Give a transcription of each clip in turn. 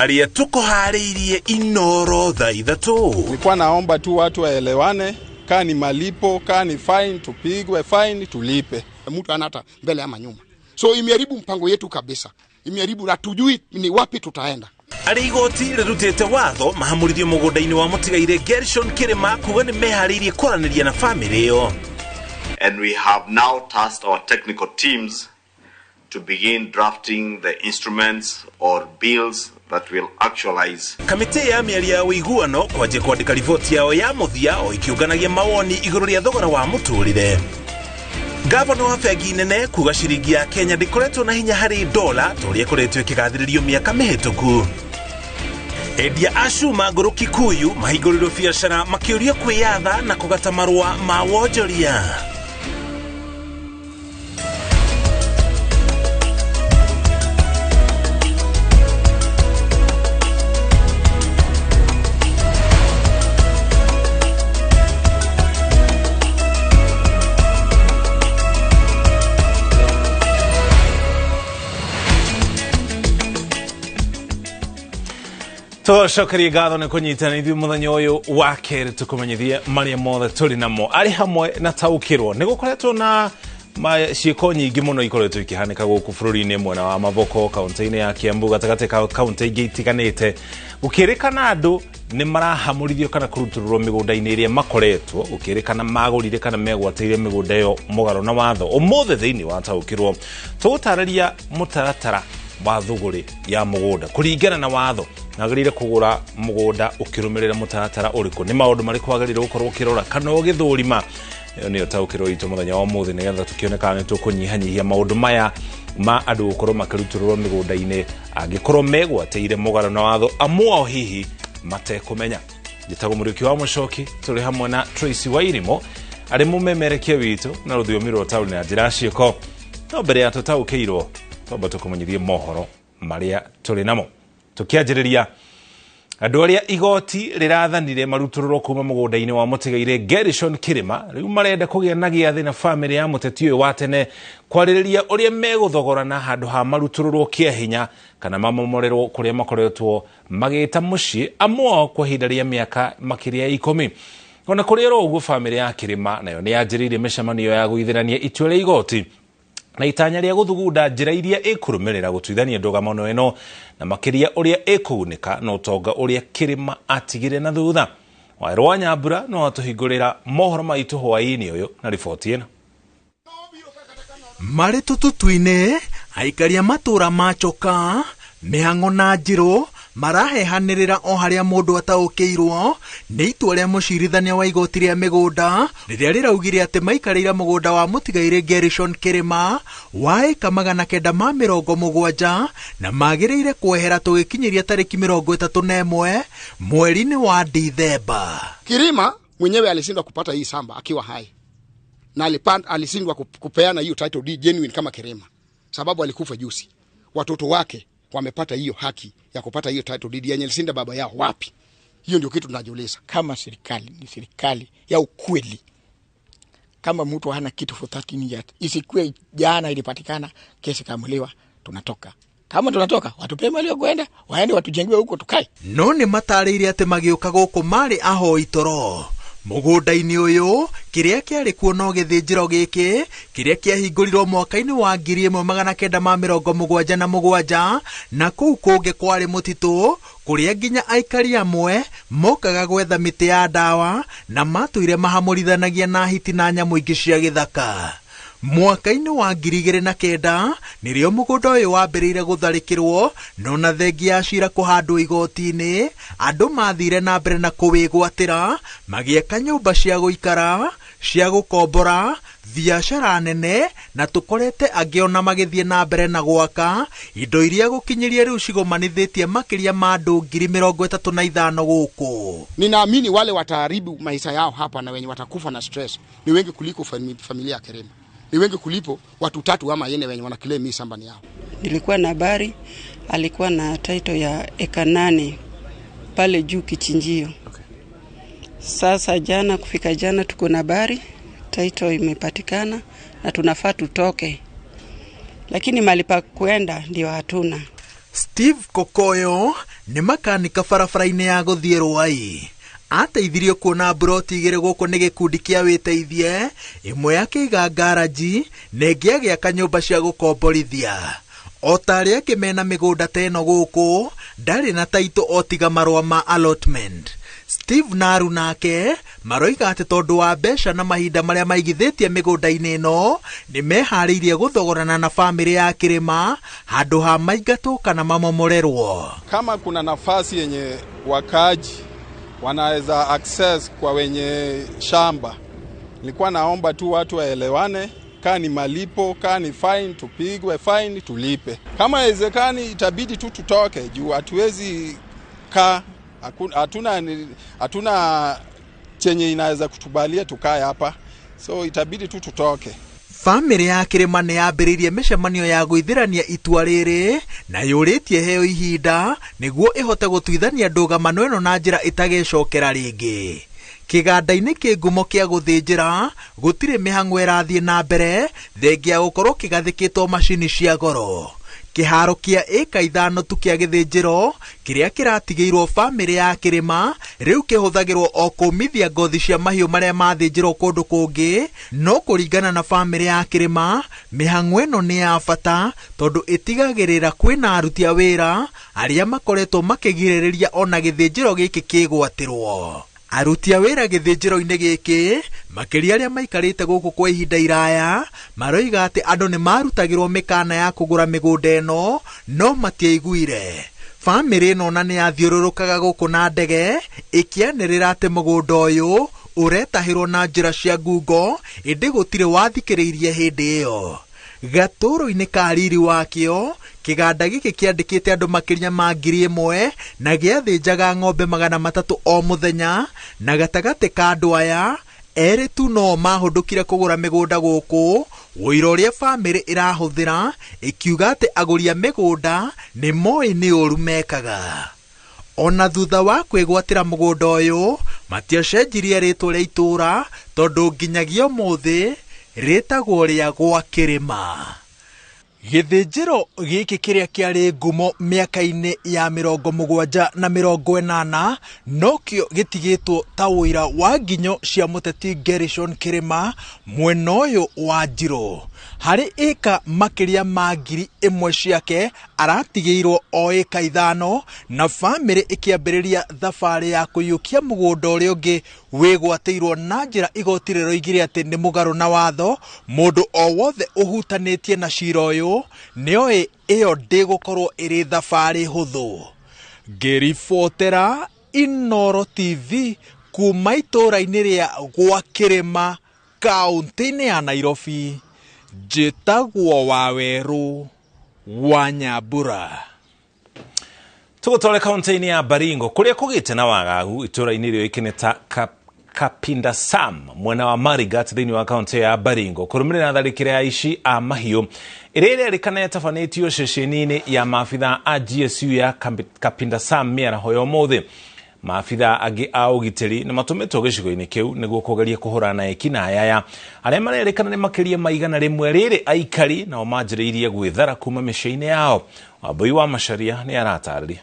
Maria tuko haririe inoro thaa ithatu. Nilikuwa naomba tu watu waelewane, kaa ni malipo, kaa ni fine, tupigwe fine, tulipe. Mtu anata mbele ama nyuma. So imeharibu mpango yetu kabisa. Imeharibu na tujui ni wapi tutaenda. Ari igoti rirutite watho mahamurithio mũgũnda-inĩ wa mũtigaire Gershon Kirima kuga nĩ meharirie kwaranĩria na family ĩyo. And we have now tasked our technical teams to begin drafting the instruments or bills that will actualize. Kamite ya mĩario ya ũiguano kwanjia kwandĩka riboti yao ya mũthia o ikiũnganagia mawoni igũrũ rĩa thogora wa mũtũrĩre. Gavana wa bengi nene kuga ciringi ya Kenya ndĩkoretwo na hinya harĩ dola tũrĩa ĩkoretwo ĩkĩgathĩrĩrio mĩaka mĩhĩtũku. Endia acuma ngũrũ Kikuyu mahingũrĩrwo biacara makĩũria kwĩyatha na kũgata marũa ma wonjoria. Tũcokerie ngatho nĩ kũnyitana ithuĩ mũthenya ũyũ wa kerĩ tũkũmenyithie marĩa mothe tũrĩ namo arĩ hamwe na taũkĩrwo nĩ gũkoretwo na ciĩko nyingĩ mũno ikoretwo ikĩhanĩka gũkũ bũrũri-inĩ mwena wa Mavoko kaunti-inĩ ya Kiambu gatagatĩ ka kaunti ingĩ itiganĩte gũkĩrĩkana andũ nĩ marahamũrithio kana kũrutũrũrwo mĩgũnda-inĩ ĩrĩa makoretwo gũkĩrĩkana magũrire kana megwatĩire mĩgũnda ĩyo mũgarũ na watho ũmũthĩ thĩinĩ wa taũkĩrwo tũgũtarĩria mũtaratara wa thũgũrĩ ya mũgũnda kũringana na watho nagĩrĩire kũgũra mũgũnda ũkĩrũmĩrĩra mũtaratara ũrĩkũ nĩ maũndũ marĩkũ wagĩrĩire gũkorwo ũkĩrora kana ũgĩthũrima nĩyo taũkĩrwo itũ mũthenya wa ũmũthĩ nĩgetha tũkĩone kana nĩ tũkũnyihanyihia maũndũ maya ma andũ gũkorwo makĩrutũrũrwo mĩgũnda-inĩ angĩkorwo megwatĩire mũgarũ na watho amwe ao hihi matekũmenya. Njĩtagwo Mũriũki wa Mũcoki tũrĩ hamwe na Tracy Wairimo arĩ mũmemerekia witũ na rũthiomi rwa taũni na njĩra ciĩko. No mbere ya tũtaũkĩirwo twamba tũkũmenyithie mohoro marĩa tũrĩ namo tũkĩanjĩrĩria andũ arĩa igoti rĩrathanire marutũrũrwo kuma mũgũnda-inĩ wa mũtigaire Gershon Kirima rĩu marenda kũgĩa na gĩathĩ na bamĩrĩ ya mũteti ũyũ wa tene kwarĩrĩria ũrĩa megũthogorana handũ ha marutũrũrwo kĩa hinya kana mamomorerwo kũrĩa makoretwo magĩta mũciĩ amwe ao kwa ihinda rĩa mĩaka makĩria ya 10. Ona kũrĩ oro ũguo bamĩrĩ ya Kirima nayo nĩ yanjĩrĩirie mĩcemanio ya gũithĩrania itua rĩa igoti na itanya rĩa gũthugunda njĩra iria ĩkũrũmĩrĩra gũtuithania ndũgamo ĩno na makĩria ũrĩa ĩkũgunĩka na ũtonga ũrĩa Kirima atigire na thutha. Waĩrwo wa Nyambura no atũhingũrĩra mohoro maitũ hwaĩ-inĩ ũyũ na riboti ĩno. Marĩ tũtũ-inĩ aikaria matũra machoka mĩhang'o na njĩrũ marahehanĩrĩra o harĩa mũndũ ataũkĩirwo nĩ itua rĩa mũcirithania wa igoti rĩa mĩgũnda rĩrĩa rĩraugire atĩ maikarĩire mũgũnda wa mũtigaire Gershon Kirima wa ĩka 970 na magĩrĩire kwehera tũgĩkinyĩria tarĩki 31 mweri-inĩ wa Dithemba. Kirima mwenyewe alishindwa kupata hii shamba akiwa hai na alishindwa kupeana hiyo title deed genuine kama Kirima sababu alikufa juzi. Watoto wake wamepata hiyo haki ya kupata hiyo title deed yenye alishinda baba yao wapi? Hiyo ndio kitu tunajiuliza. Kama serikali ni serikali ya ukweli, kama mtu hana kitu for 13 years isikue jana ilipatikana kesi kamuliwa tunatoka. Kama tunatoka watupe mali ya kwenda waende watujengwe huko tukae. No nĩ matarĩire atĩ magĩũka gũkũ marĩ ahoi toro mũgũnda-inĩ ũyũ kĩrĩa kĩarĩ kuo no gĩthĩnjĩro gĩkĩ kĩrĩa kĩahingũrirwo mwaka-inĩ wa 1977 na kũu kũngĩ kwarĩ mũtitũ kũrĩa nginya aikari amwe mokaga gwetha mĩtĩ ya ndawa na matũire mahamũrithanagia na hiti na nyamũ ingĩ cia gĩthaka. Mwaka-inĩ wa 2009 nĩrĩo mũgũnda ũyũ wambĩrĩire gũtharĩkĩrwo no na thengi ya cira kũhandwo igoti-inĩ andũ mathire na mbere na kũwĩgwatĩra magĩaka nyũmba cia gũikara cia gũkombora biacara nene na tũkorete angĩona magĩthiĩ na mbere na gwaka indo iria gũkinyĩria rĩu cigomanithĩtie makĩria ma andũ 35,000 gũkũ. Ninaamini wale wataharibu maisha yao hapa na wenye watakufa na stress ni wengi kuliko familia ya Kirima. Ni wengi kulipo watu 3 ama 4 wenye wanaclaim hii shamba ni yao. Nilikuwa na habari alikuwa na title ya eka 8 pale juu kichinjio. Okay. Sasa kufika jana tuko na habari title imepatikana na tunafaa tutoke. Lakini mali pa kwenda ndio hatuna. Steve Kokoyo nĩ makanika barabara-inĩ ya gũthiĩ Rũai. Ateithirio kuona broti igĩrĩ gũkũ nĩ gĩkundi kĩa wĩteithie, ĩmwe yakĩiga ngaraji na ĩngĩ agĩaka nyũmba cia gũkomborithia. O ta arĩa angĩ mena mĩgũnda ta ĩno gũkũ, ndarĩ na taito o tiga marũa ma allotment. Steve Naru nake maroiga atĩ tondũ wa mbeca na mahinda marĩa maigithĩtie mĩgũnda-inĩ ĩno, nĩ meharĩirie gũthogorana na famĩlĩ ya Kĩrĩma handũ ha maingatwo kana mamomorerwo. Kama kuna nafasi yenye wakaji wanaweza access kwa wenye shamba, nilikuwa naomba tu watu waelewane, kaa ni malipo, kaa ni fine tupigwe fine tulipe. Kama haiwezekani itabidi tu tutoke juu hatuwezi kaa, hatuna chenye inaweza kutubalia tukae hapa, so itabidi tu tutoke. Famĩlĩ ya Kĩrĩma nĩ yambĩrĩirie mĩcemanio ya gũithĩrania itua rĩrĩ na yũrĩtie heo ihinda nĩguo ĩhote gũtuithania ndũgamano ĩno na njĩra ĩtagecokera rĩngĩ. Kĩganda-inĩ kĩ ngumo kĩa gũthĩnjĩra gũtirĩ mĩhang'o ĩrathiĩ na mbere thengia gũkorwo kĩgathĩkĩtwo macini cia goro. Kĩharo kĩa ĩka 5 tu kĩa gĩthĩnjĩro kĩrĩa kĩratigĩirwo famĩlĩ ya Kĩrĩma rĩu kĩhũthagĩrwo o kũmithia ngothi cia mahiũ marĩa mathĩnjĩrwo kũndũ kũngĩ, no kũringana na famĩlĩ ya Kĩrĩma mĩhang'o ĩno nĩ ya bata tondũ ĩtigagĩrĩra kwĩna aruti a wĩra arĩa makoretwo makĩgirĩrĩria ona gĩthĩnjĩro gĩkĩ kĩgwatĩrwo. Aruti a wĩra gĩthĩnjĩro-inĩ gĩkĩ makĩria arĩa maikarĩte gũkũ kwa ihinda iraya maroiga atĩ andũ nĩ marutagĩrwo mĩkana ya kũgũra mĩgũnda ĩno no matiaiguire. Famĩlĩ ĩno na nĩ yathiũrũrũkaga gũkũ na ndege ĩkĩanĩrĩra atĩ mũgũnda ũyũ ũretahĩrwo na njĩra cia ngungo, ĩndĩ gũtirĩ wathikĩrĩirie hĩndĩ ĩyo. Gatũrũ-inĩ ka riri wakĩo kĩganda gĩkĩ kĩandĩkĩte andũ makĩria ma 1,000 na gĩathĩnjaga ng'ombe 300 o mũthenya, na gatagatĩ ka andũ aya erĩ tu no mahũndũkire kũgũra mĩgũnda gũkũ, wũira ũrĩa famĩlĩ ĩrahũthĩra ĩkiuga atĩ agũri a mĩgũnda nĩ moĩ nĩ ũru mekaga. Ona thutha wa kwĩgwatĩra mũgũnda ũyũ matiacenjirie rĩtwa rĩa itũũra tondũ nginyagia ũmũthĩ rĩtagwo rĩa gwa Kĩrĩma. Gĩthĩnjĩro gĩkĩ kĩrĩa kĩarĩ ngumo mĩaka-inĩ ya 70 na 80 nokĩo gĩtigĩtwo ta ũira wa nginyo cia mũteti Gershon Kĩrĩma mwena ũyũ wa Njirũ. Harĩ ĩka makĩria ma 1,000 ciake aratigĩirwo o ĩka 5 na famĩlĩ ĩkĩambĩrĩria thabarĩ ya kũiyũkia mũgũnda ũrĩa ũngĩ wĩgwatĩirwo na njĩra igoti rĩroigire atĩ nĩ mũgarũ na watho. Mũndũ o wothe ũhutanĩtie na cira ũyũ nĩoĩ ĩyo ndĩgũkorwo ĩrĩ thabarĩ hũthũ. Ngĩribotera Inooro TV kuma itũũra-inĩ rĩa gwa Kĩrĩma kaũntĩ-inĩ ya Nairobi, njĩtagwo Wawerũ wa Nyambura. Tũgũtware kaũntĩ-inĩ ya Baringo kũrĩa kũgĩte na wagagu itũũra-inĩ rĩoĩkaine ta Kapinda Sam mwena wa Marigat thĩinĩ wa kaũntĩ ya Baringo kũrũmĩrĩra tharĩkĩro ya aici a mahiũ ĩrĩa ĩrerĩkana ĩtabanĩtio ceceni-inĩ ya maabitha a GSU ya Kapinda Sam mĩaraho ya ũmũthĩ. Maabitha angĩ a ũgitĩri nĩ matũmĩtwo gĩcigo-inĩ kĩu nĩguo kũgeria kũhũrana na eki na ayaya arĩa marerĩkana nĩ makĩria ma 100 rĩrĩ aikari nao manjĩrĩirie gwĩthara kuma mĩciĩ-inĩ yao. Wambui wa Macharia nĩ aratarĩria.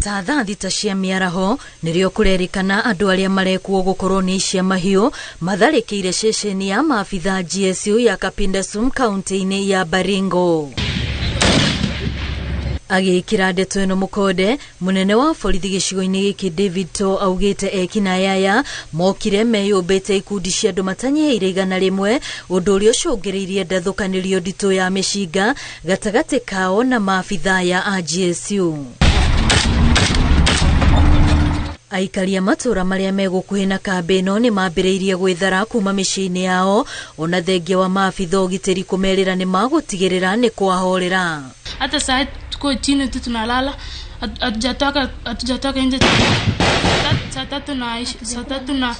Thaa thita cia mĩaraho nĩrĩo kũrerĩkana andũ arĩa marekwo gũkorwo nĩ cia mahiũ matharĩkĩire ceceni ya maabitha GSU ya Kapinda Sam kaũntĩ-inĩ ya Baringo. Agĩkĩra ndeto ĩno mũkonde, mũnene wa borithi gĩcigo-inĩ gĩkĩ David To augĩte eki na ayaya mokire meyũmbĩte ikundi cia andũ matanyĩire 100, ũndũ ũrĩa ũcũngĩrĩirie ndathũkanĩrio nditũ ya mĩcinga gatagatĩ kao na maabitha ya GSU. Aikari a matũũra marĩa megũkuhĩ na kambĩ ĩno nĩ mambĩrĩirie gwĩthara kuma mĩciĩ-inĩ yao, ona thengia wa maabitha ũgitĩri kũmerĩra nĩ magũtigĩrĩra nĩ kwahorera. Hata saa tuko chini tu tunalala, hatujatoka nje. Saa tatu na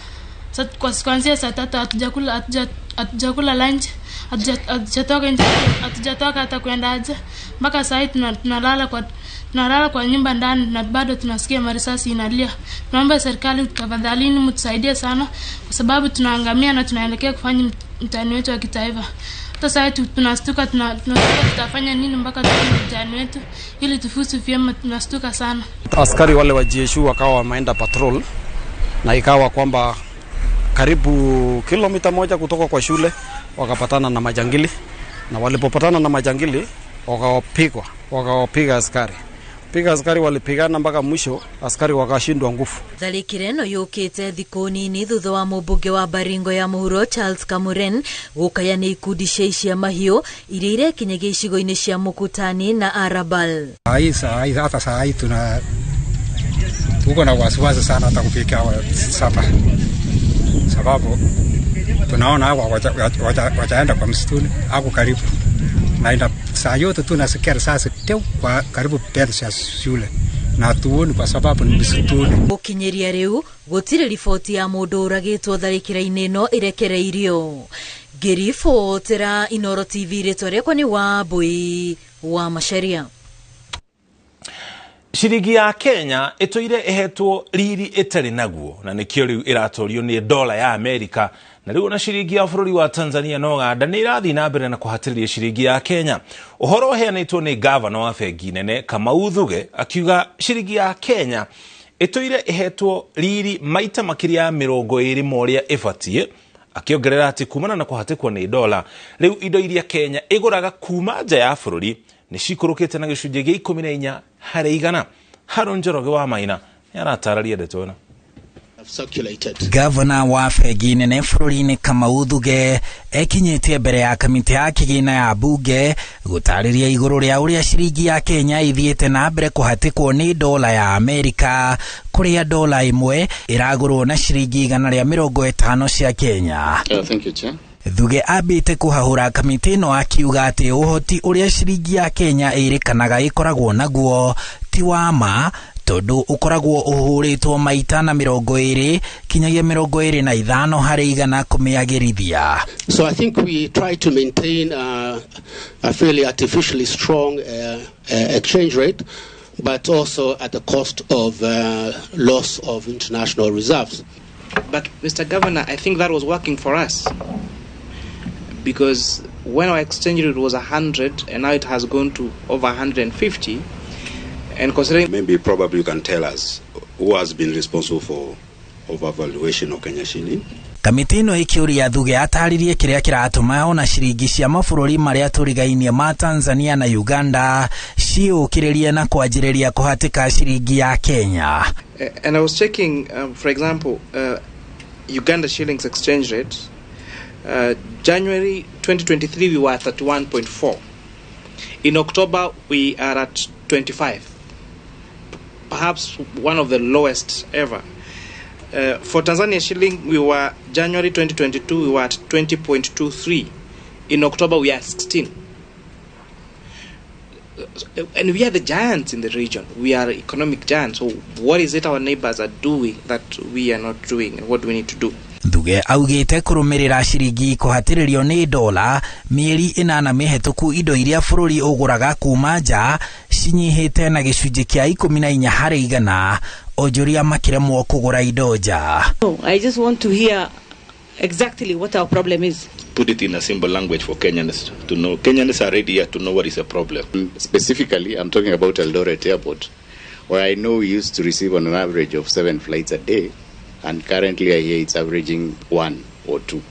kuanzia saa 3 hatujakula lunch, hatujatoka nje, hatujatoka hata kwenda haja. Mpaka saa hii tunalala kwa nyumba ndani na bado tunasikia marisasi inalia. Tunaomba serikali tafadhalini mtusaidie sana kwa sababu tunaangamia na tunaelekea kufanya mtihani wetu wa kitaifa. Sasa tunastuka tutafanya nini mpaka tuone vijana wetu ili tufusu vyema, tunastuka sana. Askari wale wa GSU wakawa wameenda patrol na ikawa kwamba karibu kilomita 1 kutoka kwa shule wakapatana na majangili, na walipopatana na majangili wakawapiga askari. Askari walipigana mpaka mwisho, askari wakashindwa nguvu. Tharikireno yukite thiku nini thutha wa mũmbunge wa Baringo ya Mũhuro Charles Kamuren gũkayania ikundi cia mahiũ iria irekinya gĩcigo-inĩ cia Mukutani na Arabal. Hata saa hii tuko na wasiwasi sana hata kufika sasa, sababu tunaona hawa wataenda kwa msituni hapo karibu, na saa yote tunasikia risasi kwa karibu pesa ya shule na tuoni kwa sababu ni msituni. Gukinyeria riu gutire riboti ya mundu uragitwo tharikira-ini ino irekereirio. Ngiribotera Inoro TV ritwa riakwa ni Wambui wa Macharia. Shiringi ya Kenya itoire ehetwo riri itari naguo, na nikio riu iratorio ni dola ya Amerika, na riu na shiringi ya bururi wa Tanzania no Uganda ni irathi na mbere na kuhatiriria shiringi ya Kenya. Uhoro uheanitwo ni governor wa bengi nene Kamau Thuge akiuga shiringi ya Kenya itoire ehetwo riri maita makiria 20 moria ibatie, akiongerera ati kumana na kuhatikwo ni dola riu indo iria Kenya iguraga kuma nja ya bururi ni cikurukite na gicunjĩ gĩa 14 harĩ 100. Haron Njoroge wa Maina yaratararia ndeto ĩno. Governor wa bengi nene bũrũri-inĩ Kamau Thuge ekinyĩtie mbere ya kamĩtĩ ya kĩgĩna ya bunge gũtarĩria igũrũ rĩa ũrĩa ciringi ya Kenya ithiĩte na mbere kũhatĩkwo nĩ dola ya Amerika, kũrĩa dola ĩmwe ĩragũrwo na ciringi 150 cia Kenya. Thank you, Chair. Thuge ambĩte kũhahũra kamĩtĩ ĩno akiuga atĩ ũhoti ũrĩa ciringi ya Kenya ĩrĩkanaga ĩkoragwo naguo ti wa ma, tondu ukoragwo uhurĩtwo maita na 20 kinyagia 25 harĩ 100 kũmĩagĩrithia. So I think we try to maintain a fairly artificially strong exchange rate, but also at the cost of loss of international reserves. But Mr. Governor, I think that was working for us, because when our exchange rate was 100 and now it has gone to over 150, and considering probably you can tell us who has been responsible for overvaluation of Kenya shilling. Kamĩtĩ ĩno ĩkĩũria Thuge ataririe kĩrĩa kĩratũma ona ciringi cia mabũrũri marĩa tũrigainie ma Tanzania na Uganda ciũkĩrĩrie na kwanjĩrĩria kũhatĩka ciringi ya Kenya. And I was checking, for example, Uganda shillings exchange rate. January 2023 we were at 31.4. In October we are at 25. Perhaps one of the lowest ever. For Tanzania shilling, we were January 2022, we were at 20.23. In October, we are 16. And we are the giants in the region. We are economic giants. So what is it our neighbors are doing that we are not doing, and what do we need to do? Thuge augĩte kũrũmĩrĩra ciringi kũhatĩrĩrio nĩ dola mĩeri 8 mĩhetũku indo iria bũrũri ũgũraga kuma nja cinyihĩte na gĩcunjĩ kĩa 14 harĩ 100, onjoria makĩremwo kũgũra indo nja. I just want to hear exactly what our problem is. Put it in a simple language for Kenyans to know. Kenyans are ready here to know what is the problem. Specifically, I'm talking about Eldoret Airport, where I know we used to receive on an average of 7 flights a day, and currently I hear it's averaging 1 or 2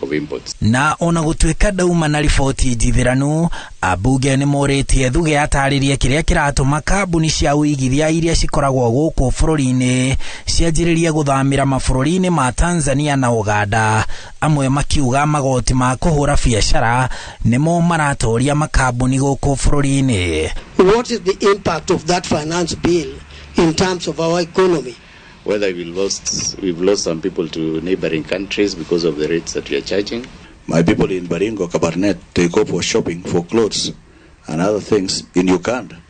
of imports. Na ona gũtuĩka dauma na riboti njithiranu, abunge nĩ morĩtie Thuge atarĩrie kĩrĩa kĩratũma kambuni cia ũigithia iria cikoragwo gũkũ bũrũri-inĩ cianjĩrĩrie gũthamĩra mabũrũri-inĩ ma Tanzania na Uganda, amwe makiuga magoti ma kũhũra biacara nĩmo maratoria makambuni gũkũ bũrũri-inĩ. What is the impact of that finance bill in terms of our economy? Whether we've lost some people to neighboring countries because of the rates that we are charging. My people in Baringo, Kabarnet, they go for shopping, for clothes and other things in Uganda.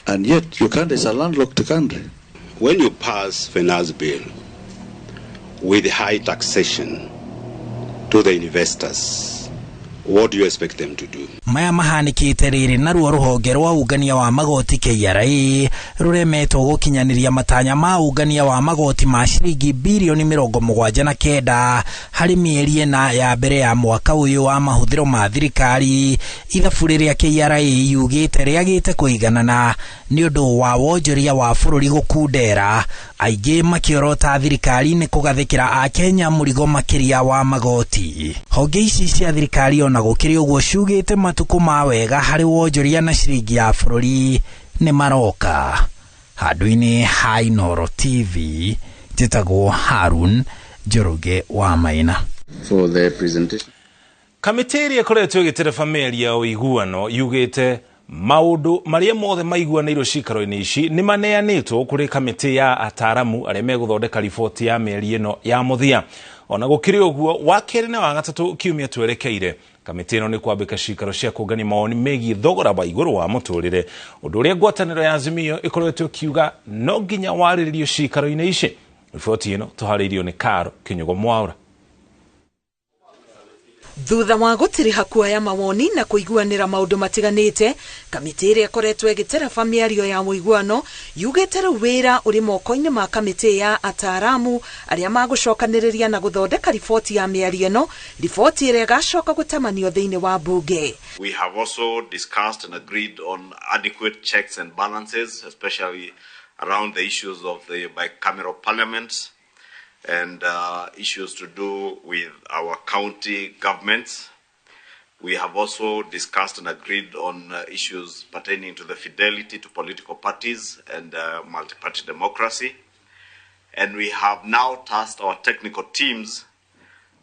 And yet Uganda is a landlocked country. When you pass finance bill with high taxation to the investors, what do you expect them to do? Maya mahanikite riri naruo ruhonge rwa ungania wa magoti KRA ruremetwo gukinyaniria matanya ma ungania wa magoti ma ciringi bilioni 79 hari mieri ena ya mbere ya mwaka uyu wa mahuthiro ma thirikari. Ithabu riria KRA yugite riagite kuiganana ni undu wa wonjoria wa bururi gukundera, aingi makiorota thirikari ni kugathikira a Kenya murigo makiria wa magoti. Honge ici cia thirikari ona gukiri uguo ciugite matuku ma wega hari wonjoria na ciringi ya bururi ni maroka. Handu-ini ha Inooro TV, njitagwo Harun Njoroge wa Maina. For the presentation. Kamiti iria ikoretwo igitira family ya uiguano yugite maundu maria mothe maiguanirwo cikaro-ini ici ni maneanitwo kuri kamiti ya ataramu aria meguthondeka riboti ya mieri ino ya muthia. Ona gukiri uguo wa keri na wa gatatu kiumia twerekeire kamiti ino ni kwambika cikaro cia kungania mawoni megie thogora wa iguru wa muturire, undu uria ngwataniro ya Azimio ikoretwo kiuga no nginya wariririo cikaro-ini ici. Riboti ino tuhariirio ni Karo Kinyugo Mwaura. Thutha wa gutiriha kuoya mawoni na kuiguanira maundu matiganite, kamiti iria ikoretwo igitera mĩario ya muiguano yugite wira uri moko-ini ma kamiti ya ataramu aria magucokaniriria na guthondeka riboti ya mĩario ino, riboti iria gacoka gutamanio thiini wa bunge. We have also discussed and agreed on adequate checks and balances, especially around the issues of the bicameral parliaments and issues to do with our county governments. We have also discussed and agreed on issues pertaining to the fidelity to political parties and multi-party democracy. And we have now tasked our technical teams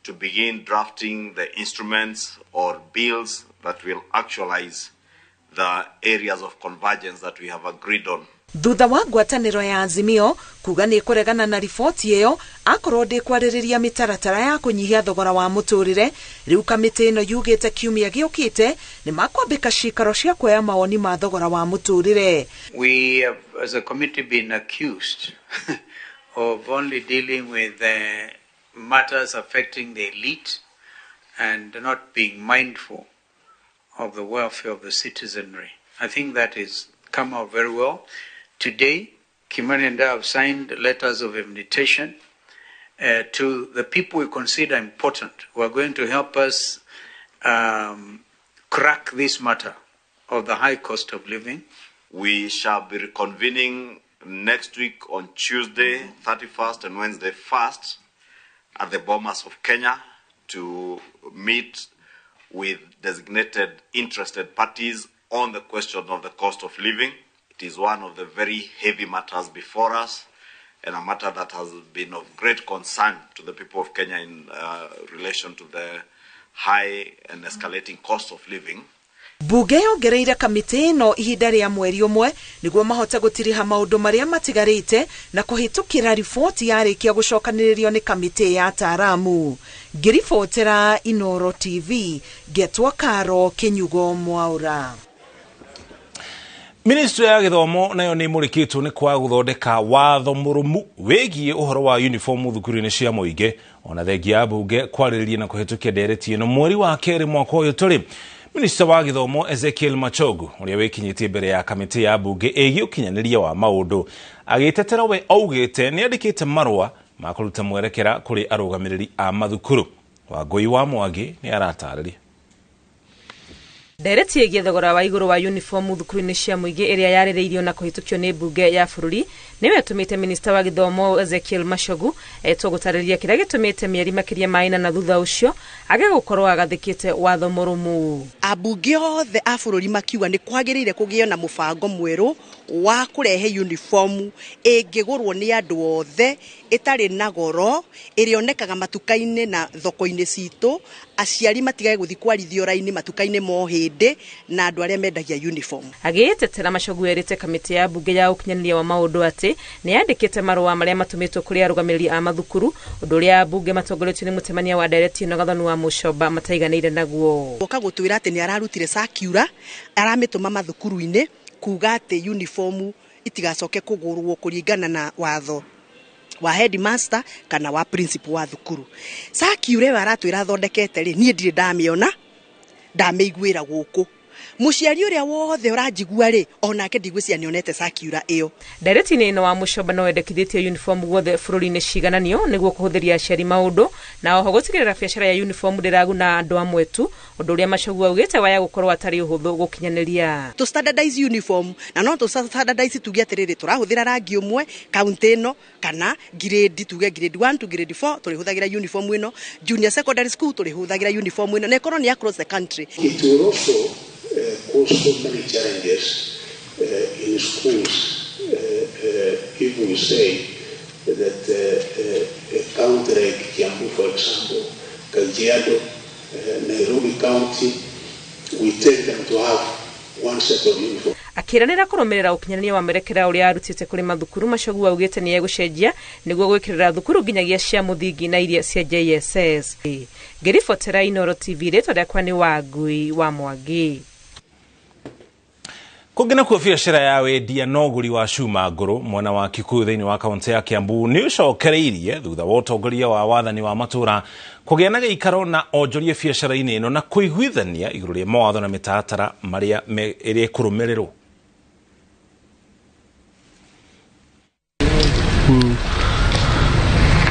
to begin drafting the instruments or bills that will actualize the areas of convergence that we have agreed on. Thutha wa ngwataniro ya Azimio kuga ni kuregana na riboti iyo, akorwo ndikwaririria mitaratara ya kunyihia thogora wa muturire, riu kamiti ino yugite kiumia giukite ni makwambika cikaro cia kuoya mawoni ma thogora wa muturire. We have as a committee been accused of only dealing with matters affecting the elite and not being mindful of the welfare of the citizenry. I think that has come out very well. Today, Kimani and I have signed letters of invitation to the people we consider important who are going to help us crack this matter of the high cost of living. We shall be reconvening next week on Tuesday 31st and Wednesday 1st at the Bomas of Kenya to meet with designated interested parties on the question of the cost of living. It is one of the very heavy matters before us and a matter that has been of great concern to the people of Kenya in relation to the high and escalating cost of living. Bunge yongereire kamiti ino ihinda ria mweri umwe niguo mahote gutiriha maundu maria matigarite na kuhitukira riboti yarikia gucokaniririo ni kamiti ya ataramu. Ngiribotera Inooro TV, getwa Karo Kinyugo Mwaura. Ministry ya Githomo nayo ni murikitwo ni kwa guthondeka watho murumu wegie uhoro wa uniform thukuru-ini cia muingi, ona thengia ya bunge kwaririria na kuhitukia ndereti ino mweri wa keri mwaka uyu turi. Minister wa Githomo Ezekiel Machogu uria wikinyitie mbere ya kamiti ya bunge igi ukinyaniria wa maundu agitetera we augite ni andikite marua ma kuruta mwerekera kuri arugamiriri a mathukuru. Wangui wa Mwangi ni aratariria. Ndereti ĩgiĩ thogora wa igũrũ wa uniform thukuru-inĩ cia mũingĩ ĩrĩa yarĩrĩirio na kũhĩtũkio nĩ bunge ya bũrũri nĩwe atũmĩte minister wa gĩthomo Ezekiel Machogu etwo gũtarĩria kĩrĩa gĩtũmĩte mĩeri makĩria ma 4 na thutha ũcio age gũkorwo agathĩkĩte watho mũrũmu. Abunge othe a bũrũri makiuga nĩ kwagĩrĩire kũgĩo na mũbango mwerũ wa kũrehe uniform ĩngĩgũrwo nĩ andũ othe ĩtarĩ na goro, ĩrĩonekaga matuka-inĩ na thoko-inĩ citũ, aciari matigage gũthiĩ kwarithio raini matuka-inĩ mohĩndĩ na andũ arĩa mendagia uniform. Agĩtetera Machogu erĩte kamĩtĩ ya bunge ya ũkinyanĩria wa maũndũ atĩ nĩ yandĩkĩte marũa marĩa matũmĩtwo kũrĩ arũgamĩrĩri a mathukuru, ũndũ ũrĩa bunge matongoretio nĩ mũtemania wa ndereti ĩno Gathoni wa Mũcomba mataiganĩire naguo. Gũka gũtwĩra atĩ nĩ ararutire circular aramĩtũma mathukuru-inĩ kuga atĩ uniform itigacoke kũgũrwo kũringana na watho wa headmaster kana wa principal wa thukuru. Circular aratwĩra thondekete rĩ niĩ ndirĩ ndamĩona ndameiguira guku muciari uria wothe uranjigua ri onake ndigwiciria nionete circular iyo. Ndereti-inĩ ĩno wa Mũcomba no wendekithĩtie uniform guothe bũrũri-inĩ cigananio nĩguo kũhũthĩria aciari maũndũ na oho gũtigĩrĩra biacara ya uniform ndĩraguna andũ amwe tu, ũndũ ũrĩa Machogu augĩte waya gũkorwo atarĩ ũhũthũ gũkinyanĩria. To standardize uniform na no to standardize tuge atiriri turahũthĩra rangi ũmwe kaunti ĩno kana grade tuge grade 1 to grade 4 turihũthagĩra uniform ĩno, junior secondary school turihũthagĩra uniform ĩno na ĩkorwo ni across the country. It will also cause so many challenges in schools if we say that a county like Kiambu, for example, Kajiado, Nairobi County, we tell them to have one set of uniform. Akiranira kũrũmĩrĩra ũkinyanĩria wa merekera ũrĩa arutĩte kũrĩ mathukuru, Machogu augĩte nĩ egũcenjia nĩguo gwĩkĩrĩra thukuru nginyagia cia mũthingi na iria cia JSS. Ngĩribotera Inooro TV rĩtwa rĩakwa nĩ Wangui wa Mwangi. Kũngĩna kuo biacara ya wendia na ũgũri wa cuma ngũrũ mwena wa Kikuyu thĩinĩ wa kaunti ya Kiambu nĩ ũcokereirie thutha wa ũtongoria wa wathani wa matũra kũgĩa na gĩikaro na onjoria biacara-inĩ ĩno na kũiguithania igũrũ rĩa mawatho na mĩtaratara marĩa ĩrĩa ĩkũrũmĩrĩrwo.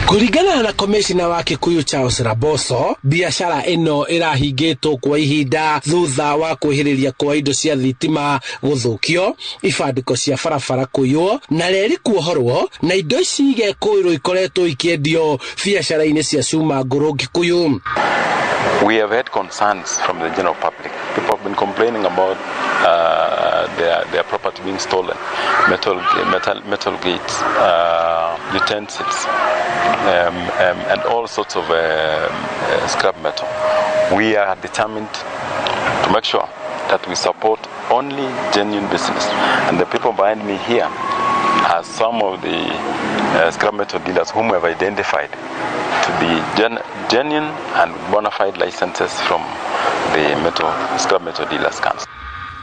Kuringana na komishina wa Kikuyu Charles Raboso, biashara ino irahingĩtwo kwa ihinda thutha wa kwĩhĩrĩria kwa indo cia thitima gũthũkio, ibandĩko cia barabara kũiywo na reri kuohorwo na indo ici igekũirwo ikoretwo ikĩendio biacara-inĩ cia cuma ngũrũ Kikuyu. We have had concerns from the general public. People have been complaining about their property being stolen, metal gates, utensils, and all sorts of scrap metal. We are determined to make sure that we support only genuine business. And the people behind me here are some of the scrap metal dealers whom we have identified to be genuine and bona fide licenses from the scrap metal dealers camps.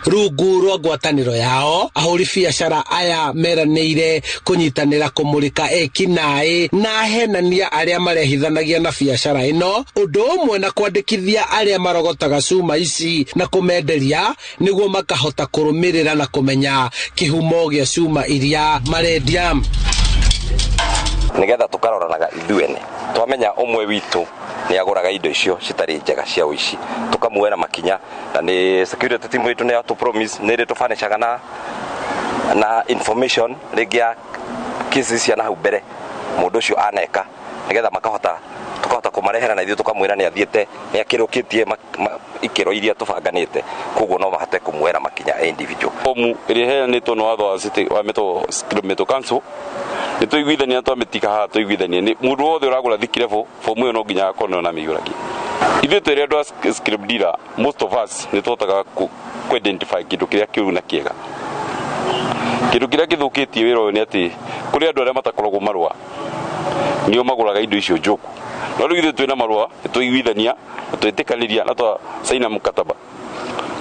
Rungu rwa ngwatanĩro yao ahũri biacara aya meranĩire kũnyitanĩra kũmũrĩka ekinaĩ na ahenania arĩa marehithanagia na biacara ĩno, ũndũ ũmwe na kwandĩkithia arĩa marogotaga cuma ici na kũmenderia nĩguo makahota kũrũmĩrĩra na kũmenya kĩhumo gĩa cuma iria marendia. Nigetha tukaroranaga ithuene twamenya umwe witu ni aguraga indo icio citari njega cia uici tukamuera makinya na ni security team witu ni atu promise ni ri tufanishaga na information rigia kisi cia na hau mbere mundu ucio aneka nigetha tukahota kumarehera na ithu tukamwira ni athiete ni akirukitie ikiro iria tubanganite koguo no mahate kumwera makinya individual omu iri heanitwo no watho wa city wa meto council nituiguithania twametika ha tuiguithania ni mundu wothe uragura thikirevo fomu ĩyo no nginya akorwo na mĩiyũragi. Ithuĩ twĩrĩ andũ a script dealer, most of us nĩtũhotaga ku-identify kĩndũ kĩrĩa kĩũru na kĩega. Kĩndũ kĩrĩa gĩthũkĩtie wĩra ũyũ nĩ atĩ kũrĩ andũ arĩa matakoragwo marũa nĩo magũraga indo icio njũku. No rĩu ithuĩ twĩna marũa nĩtũiguithania na twĩtĩkanĩria na twasaina mkataba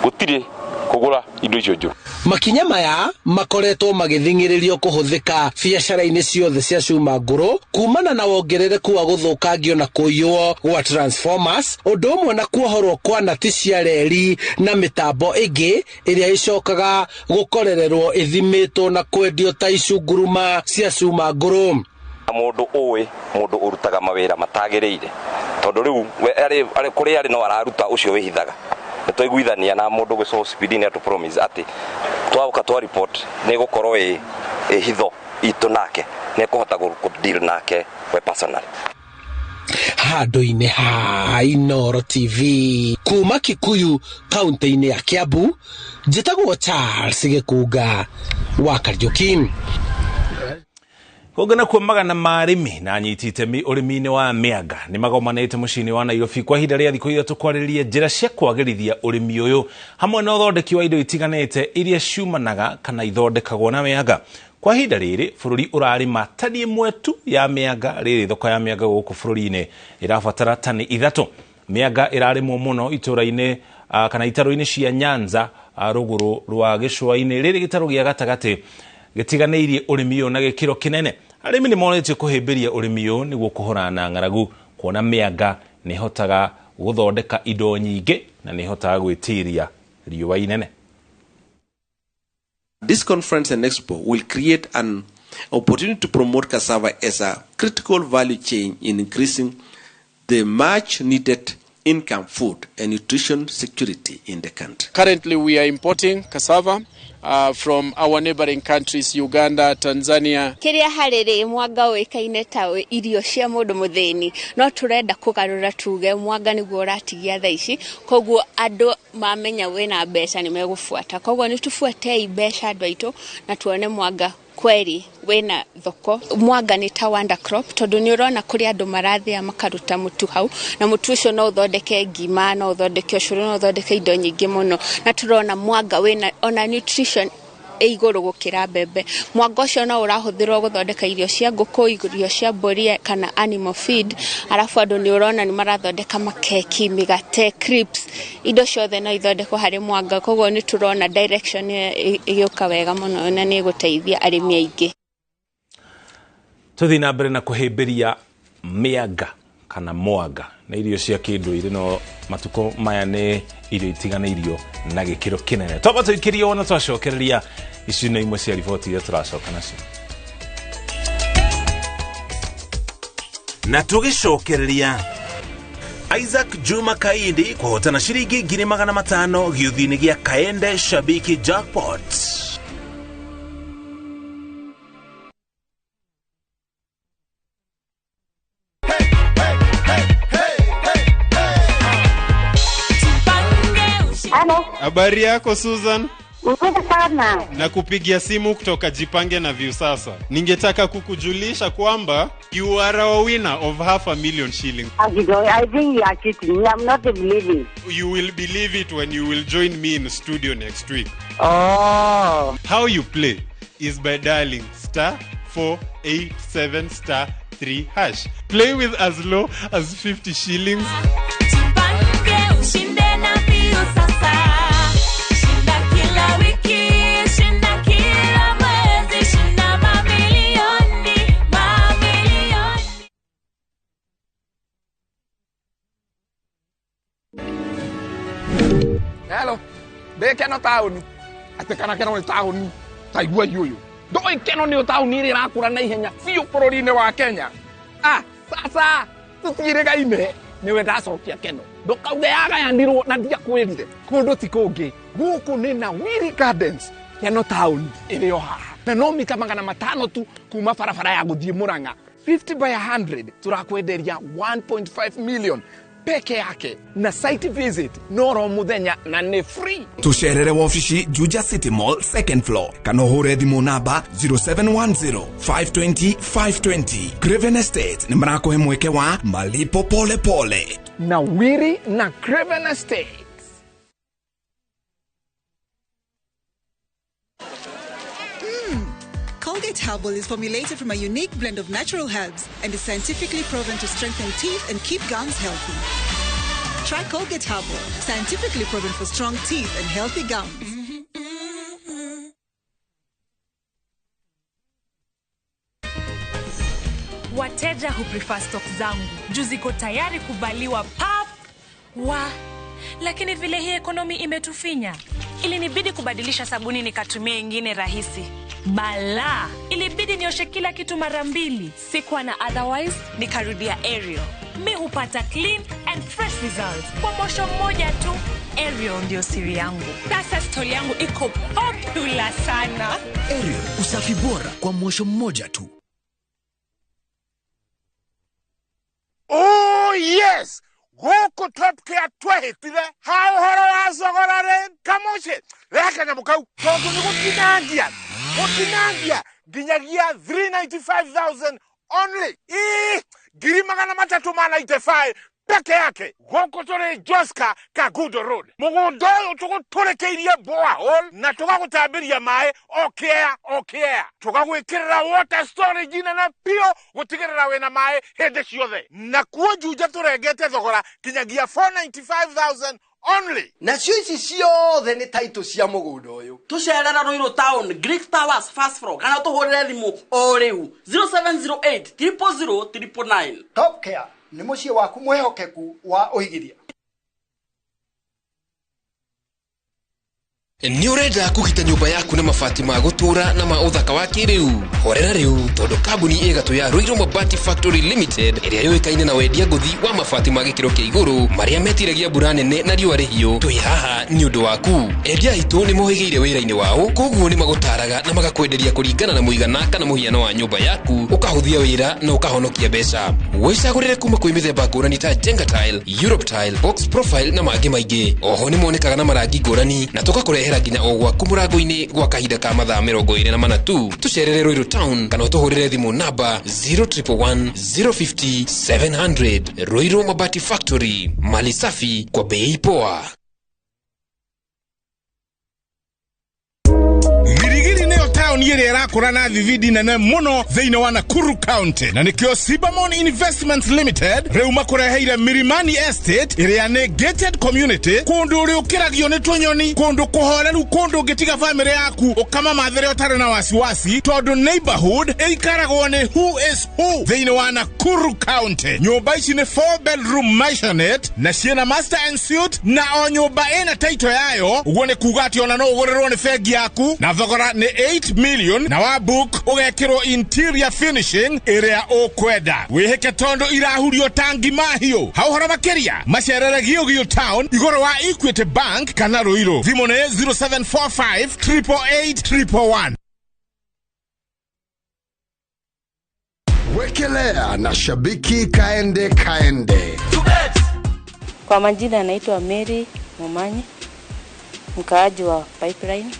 gũtirĩ kũgũra indo icio njũku. Makinya maya makoretwo magĩthingĩrĩrio kũhũthĩka biacara-inĩ ciothe cia cuma ngũrũ kumana na wongerereku wa gũthũkangio na kũiywo gwa transformers, ũndũ ũmwe na kuohorwo kwa nati cia reri na mĩtambo ĩngĩ ĩrĩa ĩcokaga gũkorererwo ĩthimĩtwo na kwendio ta icunguruma cia cuma ngũrũ. Mũndũ ũĩ mũndũ ũrutaga mawĩra matagĩrĩire tondũ rĩu kũrĩa arĩ no araruta ũcio wĩhithaga. Twaiguithania na mũndũ gũcoka speedini atu promise ati twauka twa report nĩ gũkorwo hitho itu nake nĩ kũhota deal nake we personal. Handũ-inĩ ha Inooro TV kuma Kikuyu kaunti-inĩ ya Kiambu, njĩtagwo Charles Gĩkunga wa Kariuki. Kũngĩna kuo magana ma arĩmi na anyiti itemi ũrĩmi-inĩ wa mĩanga nĩ magomanĩte mũciĩ-inĩ wa Nairobi kwa ihinda rĩa thikũ ithatũ kwarĩrĩria njĩra cia kwagĩrithia ũrĩmi ũyũ hamwe na ũthondeki wa indo itiganĩte iria ciumanaga kana ithondekagwo na mĩanga. Kwa ihinda rĩrĩ bũrũri ũrarĩma tani ĩmwe tu ya mĩanga, rĩrĩ thoko ya mĩanga gũkũ bũrũri-inĩ ĩrabatara tani ithatũ. Mĩanga ĩrarĩmwo mũno itũra-inĩ kana itarũ-inĩ cia Nyanza rũgũrũ rwa gĩcũa-inĩ, rĩrĩ gĩtarũ gĩa gatagatĩ gĩtiganĩirie ũrĩmi ũyũ na gĩkĩro kĩnene. Arĩmi nĩ monetio kũhĩmbĩria ũrĩmi ũyũ nĩguo kũhũrana na ng'aragu, kuona mĩanga nĩ hotaga guthondeka indo nyingi na ni hotaga gwitiria riũa inene. This conference and expo will create an opportunity to promote cassava as a critical value chain in increasing the much needed income, food and nutrition security in the country. Currently we are importing cassava from our neighboring countries, Uganda, Tanzania. Kiria hariri mwanga wikaine ta irio cia mundu muthini no turenda kugarura tuge mwanga niguo ratigia tha ici koguo andu mamenya wina mbeca ni megufuata koguo ni tufuate mbeca andu aitu na tuone mwanga kweri wena thoko. Mwanga ni ta wonder crop tondu ni urona kuri andu marathia makaruta mutu hau na mutu ucio no uthondeke ngima no uthondeke ucuru no uthondeke indo nyingi muno na turona mwanga wena ona nutrition iguru gukira mbembe. Mwanga ucio no urahuthirwo guthondeka irio cia nguku, irio cia mburi kana animal feed. Arafu andu ni urona ni marathondeka makeki, migate, crepes, indo ciothe no ithondekwo hari mwanga koguo ni turona direction igiuka wega muno na ni guteithia arimi aingi. Tuthi na mbere na kuhimbiria mianga kana mwanga na irio cia kinduire no matuko maya ni irio itiganeirio na gikiro kinene. Twaba tuikirie ona twacokereria icino imwe cia riboti iria turacoka nacio na tugicokereria Isaac Juma Kaindi kuhotana shiringi 500,000 giuthini gia Kaende Shabiki Jackpot. Habari yako Susan? Mzuri sana. Na kupigia simu kutoka Jipange na View sasa. Ningetaka kukujulisha kwamba you are a winner of 500,000 shillings. I think you are cheating. I'm not believing. You will believe it when you will join me in studio next week. Oh. How you play is by dialing *487*3#. Play with as low as 50 shillings. Jipange ushinde na View sasa. Hello. De keno tauni. Ate kana keno ni tauni. Taigua yuyu. Doi keno ni tauni ri rakura na ihenya. Fiu bururi-ini wa Kenya. Sasa tutirigaine. Niwe ndacokia keno. Ndukauge yagayanirwo na ndia kwirire. Kundu ti kungi. Guku ni na Wiri Gardens. Keno tauni iri o haha. Na no mita 500 tu kuma barabara ya guthie Murang'a. 50 by 100 turakwenderia 1.5 million. Peke yake na site visit noro muthenya na ni free. Tucerere wafici Juja City Mall second floor kana hore thimu namba 0710 520 520. Craven Estate ni mrako hemweke wa malipo pole pole na Wiri na Craven Estate. Colgate Herbal is formulated from a unique blend of natural herbs and is scientifically proven to strengthen teeth and keep gums healthy. Try Colgate Herbal, scientifically proven for strong teeth and healthy gums. Wateja who prefer stock zangu juu ziko tayari kubaliwa pap lakini vile hii ekonomi imetufinya ilinibidi kubadilisha sabuni nikatumia ingine rahisi. Bala, ilibidi nioshe kila kitu mara 2. Sikuwa na otherwise, nikarudia Ariel. Mi hupata clean and fresh results kwa mosho mmoja tu. Ariel ndio siri yangu. Sasa story yangu iko popular sana. Ariel, usafi bora kwa mosho mmoja tu. Oh yes! Goko top kia twehitire hao horo wa zogoraren kamoshe reka na mukau tondu ni gutinangia ginyagia 395,000 only. Giri 395 peke yake. Goko tore Joska Kagudo Road. Mũgũnda ũyũ tũgũtũrĩkĩirie borehole na tũgagũtambĩria maĩ okea. Tũgagwĩkĩrĩra water storage na pio gũtigĩrĩra wĩna maĩ hĩndĩ ciothe. Na kuo Juja tũrengete thogora kinyagia 495,000 only. Na cio ici ciothe nĩ taito cia mũgũnda ũyũ. Tũcerera Ruiru Town, Greek Towers first floor kana tũhũrĩre thimũ o rĩu 0708 000 999. Top Care nĩ mũciĩ waku mwehokeku wa ũigithia. Ni urenda kugita nyumba yaku na mabati ma gutura na ma uthaka wa kiriu. Horera riu tondu kambuni igatu ya Ruiru Mabati Factory Limited iria yoikaine na wendia nguthi wa mabati ma gikiro kia iguru maria metiragia mbura nene na riua rihio. Twi haha ni undu waku. Endia itu ni mohigeire wira-ini wao, koguo ni magutaraga na magakwenderia kuringana na muigana kana muhiano wa nyumba yaku, ukahuthia wira na ukahonokia mbeca. Wicagurire kuma kwi mithemba ngurani ta Jenga Tile, Europe Tile, Box Profile na mangi maingi. Oho ni monekaga na marangi ngurani na tukakure hera o gwaku murango-ini gwa kahinda ka mathaa 24 tu. Tucerere Ruiru Town kana utuhurire thimu namba 0111 050 700. Ruiru Mabati Factory, mali safi kwa bei poa. Town yere yarakura na vividi nene muno theine wa Nakuru County na nikio Sibamon Investments Limited reuma kureheire Mirimani Estate iria ne gated community kundu uri ukiragio ni tunyoni kundu kuhoreru kundu gitiga family yaku ukama mathere otare na wasiwasi tondu neighborhood eikaragwo ni who is who theine wa Nakuru County. Nyumba ici ni 4 bedroom maisonette na ciena master and suite na o nyumba ina title yayo uguo ni kuga ati ona no ugurirwo ni fegi yaku na thogora ni 8 million na wa book ugekirwo interior finishing iria ukwenda wihike tondu irahurio tangi mahio hauhora makeria macerere Gio Town igoro wa Equity Bank kana Ruiru thimu ni 0745 888 Wekelea na shabiki kaende. Kwa majina anaitwa Mary Momanyi, mkaaji wa Pipeline.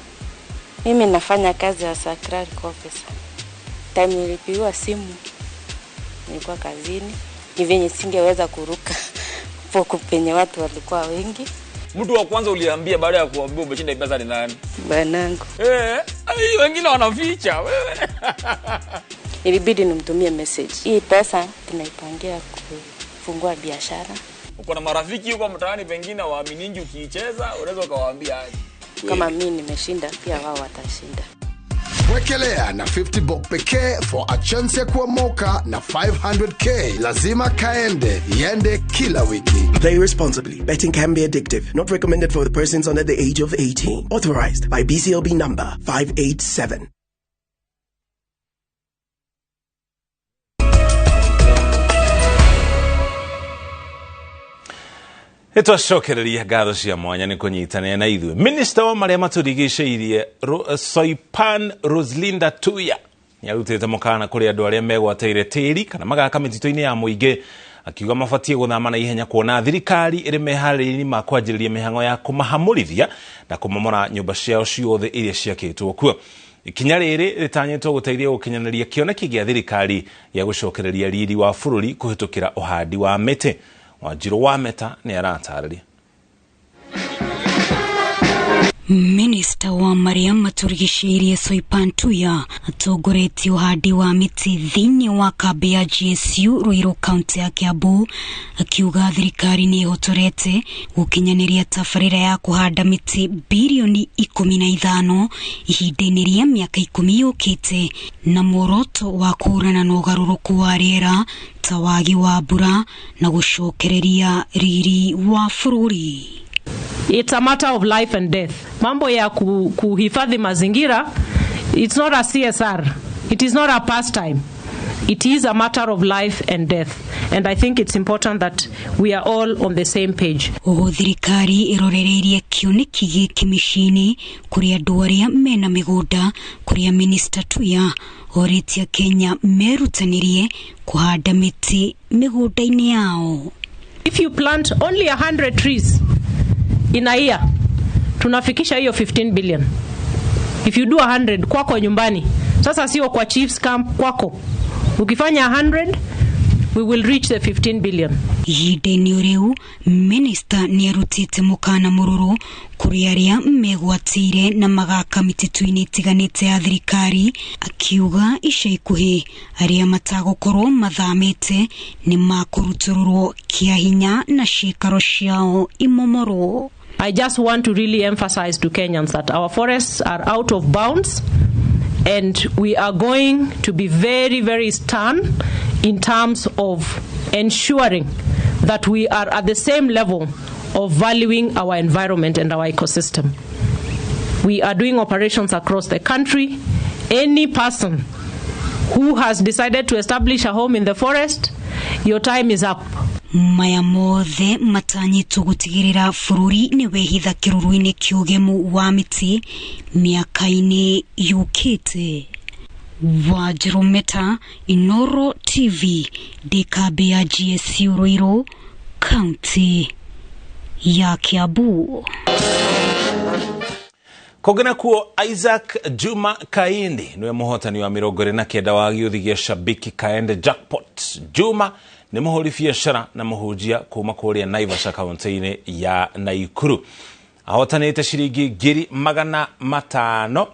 Mimi nafanya kazi ya secretary officer. Time nilipiwa simu nilikuwa kazini, ni venye singeweza kuruka poko penye watu walikuwa wengi. Mtu wa kwanza uliambia baada ya kuambia umeshinda pesa ni nani? Banangu. Wengine wanaficha wewe. Ilibidi nimtumie message. Hii pesa tunaipangia kufungua biashara. Uko na marafiki huko mtaani pengine waaminiji ukiicheza unaweza ukawaambia aje? Kama mimi nimeshinda pia wao watashinda. Wekelea na 50 bob pekee for a chance ya kuomoka na 500k. Lazima kaende yende kila wiki. Play responsibly. Betting can be addictive. Not recommended for the persons under the age of 18. Authorized by BCLB number 587. Itwacokereria ngatho cia mwanya ni kunyitanira na ithuĩ. Minister wa maria maturigicĩirie Soipan Roslinda Tuya niarutĩte mũkana kũrĩ andũ arĩa megwateire tĩri kana magaka mĩtitũ-inĩ ya mũingĩ, akiuga mabatie guthama na ihenya kuona thirikari ĩrĩ meharĩrĩria ma kwanjĩrĩria mĩhang'o ya kũmahamũrithia na kũmomora nyũmba ciao ciothe iria ciakĩtwo kuo. Ikinya rĩrĩ rĩtanyĩtwo gũteithia gũkinyanĩria kĩoneki gĩa thirikari ya gũcokereria riri wa bũrũri kũhĩtũkĩra ũhandi wa mĩtĩ. Wanjiru wa Meta ni aratarĩria. Minister wa maria maturigicĩirie Soipan Tuya atongoretie ũhandi wa mĩtĩ thĩinĩ wa kambi ya GSU Ruiru County ya Kiambu, akiuga thirikari nĩ ĩhotorete gũkinyanĩria tabarĩra ya kũhanda mĩtĩ bilioni 15 ihinda-inĩ rĩa mĩaka 10 yũkĩte na muoroto wa kũhũrana na ũgarũrũku wa rĩera ta wagi wa mbura na gũcokereria riri wa bũrũri. It's a matter of life and death. Mambo ya kuhifadhi mazingira, it's not a CSR. It is not a pastime. It is a matter of life and death. And I think it's important that we are all on the same page. Thirikari ĩrorereirie kĩoneki gĩkĩ mĩciĩ-inĩ kũrĩ andũ arĩa mena mĩgũnda, kũrĩa Minister Tuya orĩtie Kenya merutanĩrie kũhanda mĩtĩ mĩgũnda-inĩ yao. If you plant only 100 trees in a year, tunafikisha hiyo 15 billion. If you do 100 kwako nyumbani, sasa sio kwa chiefs camp kwako. Ukifanya 100, we will reach the 15 billion. Ihinda-inĩ rĩu, Minister nĩarutĩte mũkana mũrũrũ kũrĩ arĩa megwatĩire na magaka mĩtitũ-inĩ ĩtiganĩte ya thirikari, akiuga ica ikuhĩ arĩa matagũkorwo mathamĩte nĩ makũrutũrũrwo kĩa hinya na ciikaro ciao imomorwo. I just want to really emphasize to Kenyans that our forests are out of bounds and we are going to be very, very stern in terms of ensuring that we are at the same level of valuing our environment and our ecosystem. We are doing operations across the country. Any person who has decided to establish a home in the forest, your time is up. Maya mothe matanyitwo gutigirira bururi ni wehitha kiruruini kiugemu wa miti miaka-ini yukite. Wajirumeta Inoro TV dikabe ya GSU Ruiru County ya Kiambu. Kogena kuo Isaac Juma Kaindi niwe muhotani wa 29 wa gĩuthi gĩa Shabiki Kaende Jackpot. Juma ni muhuri biashara na muhujia kuma kuria Naivasha kaunti-ini ya Naikuru. Ahotanite shiringi 500,000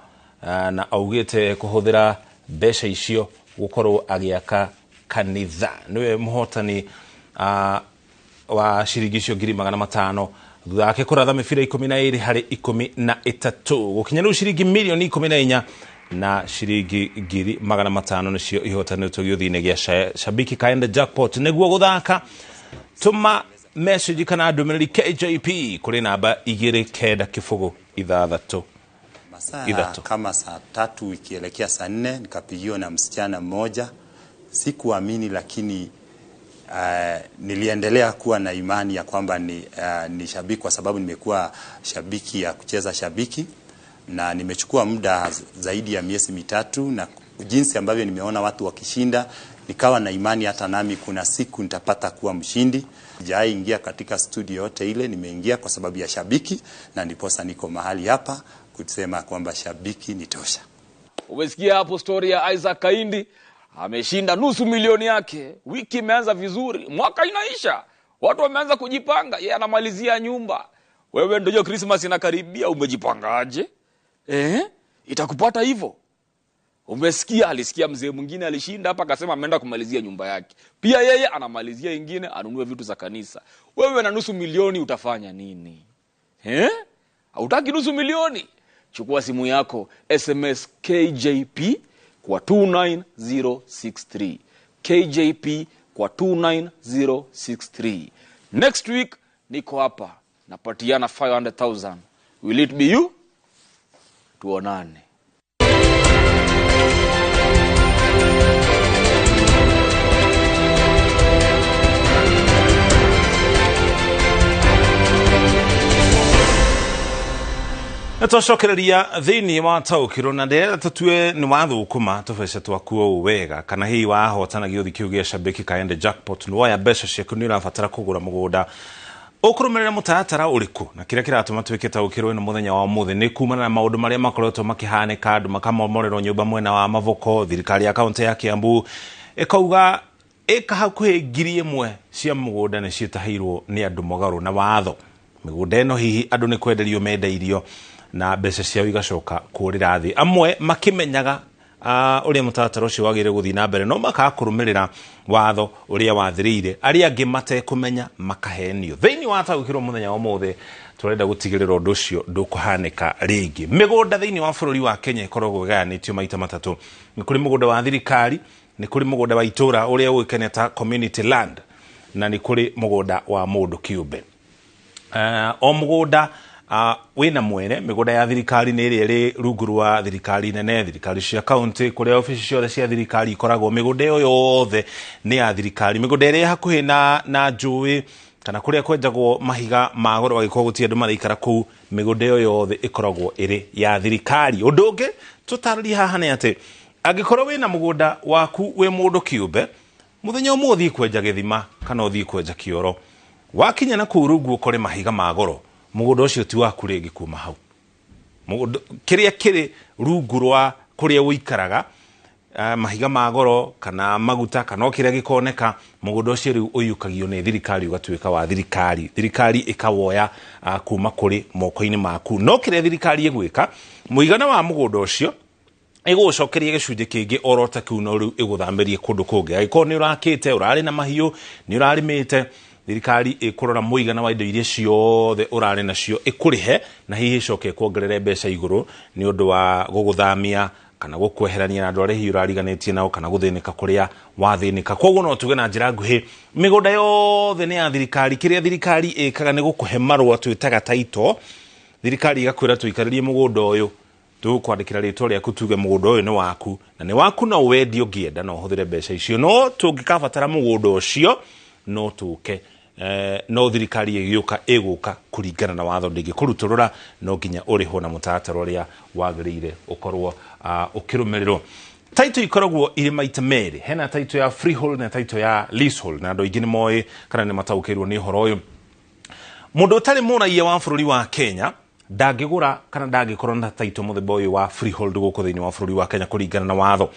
na augite kuhuthira mbeca icio gukorwo agiaka kanitha. Niwe muhotani wa shiringi icio 500,000 thutha wake kuratha mibira 12 hari 13 gukinya riu shiringi milioni 14 na shiringi 500,000 nicio ihotanitwo gĩuthi-inĩ gĩa Shabiki Kaende Jackpot. Niguo guthaka tuma message kana ndũmĩrĩri KJP kuri namba 2963 masaa kama saa 3 ikielekea saa 4 nikapigiwa na msichana mmoja. Sikuamini, lakini niliendelea kuwa na imani ya kwamba ni shabiki, kwa sababu nimekuwa shabiki ya kucheza shabiki na nimechukua muda zaidi ya miezi 3, na jinsi ambavyo nimeona watu wakishinda nikawa na imani hata nami kuna siku nitapata kuwa mshindi. Sijai ingia katika studio yote ile, nimeingia kwa sababu ya shabiki, na ndiposa niko mahali hapa kusema kwamba shabiki ni tosha. Umesikia hapo story ya Isaac Kaindi, ameshinda nusu milioni yake. Wiki imeanza vizuri, mwaka inaisha, watu wameanza kujipanga, yeye anamalizia nyumba. Wewe ndio Christmas inakaribia, umejipangaje? Itakupata hivyo. Umesikia, alisikia mzee mwingine alishinda hapa akasema ameenda kumalizia nyumba yake. Pia yeye anamalizia ingine anunue vitu za kanisa. Wewe na nusu milioni utafanya nini? Hautaki nusu milioni? Chukua simu yako, SMS KJP kwa 29063. KJP kwa 29063. Next week niko hapa napatiana 500,000. Will it be you? Tuonane. Natoshokereria thini wa taukiro na ndera tutue ni wathukuma tufece twakuo wega kana hii wahotana gĩuthi kĩu gĩa Shabiki Kaende Jackpot no ya mbeca ciaku ni urabatara kũgũra mũgũnda ũkũrũmĩrĩra mũtaratara ũrĩkũ na kĩrĩa kĩratũma twĩke taukiro ni mũthenya wa mũthĩ ni kumana na maũndũ marĩa makoretwo makihanĩka andũ makamomorerwo nyũmba mwena wa Mavoko. Thirikari ya kaunti ya Kiambu ikauga hakuhĩ 1,000 cia mũgũnda nĩ ciĩtahĩirwo nĩ andũ mũgarũ na watho. Mĩgũnda ĩno hihi andũ nĩ kwenderio mendeirio na mbeca ciao igacoka kũrĩra thĩ. Amwe makimenyaga ũrĩa mũtaratara ũcio wagĩrĩire gũthiĩ na mbere no makakũrũmĩrĩra watho ũrĩa wathĩrĩire, arĩa angĩ matekũmenya makahenio. Thĩinĩ wa taũkĩrwo mũthenya wa ũmũthĩ tũrenda gũtigĩrĩra ũndũ ũcio ndũkũhanĩka rĩngĩ. Mĩgũnda thĩinĩ wa bũrũri wa Kenya ĩkoragwo ĩgayanĩtio maita matatũ. Nĩ kũrĩ mũgũnda wa thirikari, nĩ kũrĩ mũgũnda wa itũra ũrĩa ũĩkaine ta community land, na nĩ kũrĩ mũgũnda wa mũndũ kĩũmbe. O mũgũnda wina mwene. Mĩgũnda ya thirikari nĩ ĩrĩa ĩrĩ rungu rwa thirikari nene, thirikari cia kaunti, kũrĩa ofici ciothe cia thirikari ikoragwo. Mĩgũnda ĩyo yothe nĩ ya thirikari. Mĩgũnda ĩrĩa hakuhĩ na njũĩ kana kũrĩa kwenjagwo mahiga ma goro agĩkorwo gũtirĩ andũ maraikara kũu, mĩgũnda ĩyo yothe ĩkoragwo ĩrĩ ya thirikari. Ũndũ ũngĩ tũtarĩria haha nĩ atĩ angĩkorwo wĩna mũgũnda waku wĩ mũndũ kĩũmbe, mũthenya ũmwe ũthiĩ kwenja gĩthima kana ũthiĩ kwenja kĩoro, wakinya na kũu rungu ũkore mahiga ma goro, mũgũnda ũcio ti waku rĩngĩ kuma hau. Kĩrĩa kĩrĩ rungu rwa kũrĩa ũikaraga, mahiga ma goro kana maguta kana kĩrĩa gĩkoneka, mũgũnda ũcio rĩu ũiyũkagio nĩ thirikari ũgatuĩka wa thirikari. Thirikari ĩkawoya kuma kũrĩ moko-inĩ maku. No kĩrĩa thirikari ĩgwĩka, mũigana wa mũgũnda ũcio ĩgũcokeria gĩcunjĩ kĩngĩ orota kĩu no rĩu ĩgũthambĩrie kũndũ kũngĩ. Angĩkorwo nĩ ũrakĩte, ũrarĩ na mahiũ, nĩ ũrarĩmĩte, thirikari ĩkũrora mũigana wa indo iria ciothe ũrarĩ nacio ĩkũrĩhe na hihi ĩcoke ĩkuongerere mbeca igũrũ nĩ ũndũ wa gũgũthamia kana gũkweherania na andũ arĩa hihi ũrariganĩtie nao kana gũthĩnĩka kũrĩa wathĩnĩka. Koguo no tuge na njĩra nguhĩ, mĩgũnda yothe nĩ ya thirikari. Kĩrĩa thirikari ĩkaga nĩ gũkũhe marũa twĩtaga title, thirikari igakwira tuikaririe mugunda uyu tukwandikira ritwa ryaku tuge mugunda uyu ni waku na ni waku na wendi ungienda no huthire mbeca icio no tungikabatara mugunda ucio no tuke no thirikari igioka eguka kuringana na watho ndingikuruturura no nginya uriho na mũtaratara uria wagirire ukorwo ukirumirirwo. Taito ikoragwo iri maita meri, hena taito ya freehold na taito ya leasehold, na andu ingine moe kana ni mataukirwo ni horo uyu. Mundu utari muraia wa bururi wa Kenya ndangigura kana ndangikorwo na taito muthemba uyu wa freehold guku thiini wa bururi wa Kenya kuringana na watho.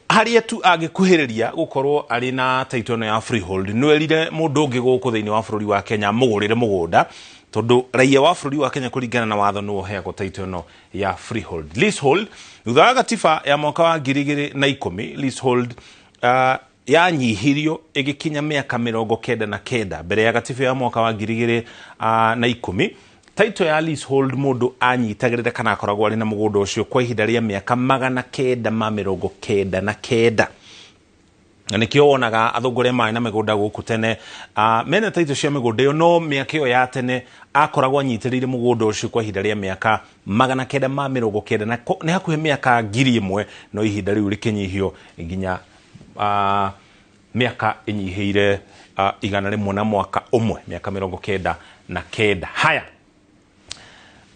Haria tu agikuhiriria gukorwo ari na taito no ya freehold nwerire mundu ungi guku thiini wa bururi wa Kenya mugurire mugunda tondu raia wa bururi wa Kenya kuringana na watho no heako taito no ya freehold. Leasehold thutha gatiba ya mwaka wa 2010 leasehold yanyihirio igikinya miaka 99 mbere ya gatiba ya mwaka wa 2010 taito ya leasehold mundu anyitagirira kana akoragwo ari na mugunda ucio kwa ihinda ria miaka 999 na nikio wonaga athungure mai na migunda guku tene mena taito cia migunda yo no miaka yo ya tene akoragwo anyitirire mugunda ucio kwa ihinda ria miaka 999 na ni hakuhe miaka 1000 no ihinda riu rikinyihio nginya miaka inyihiire igana rimwe na mwaka umwe miaka 99. Haya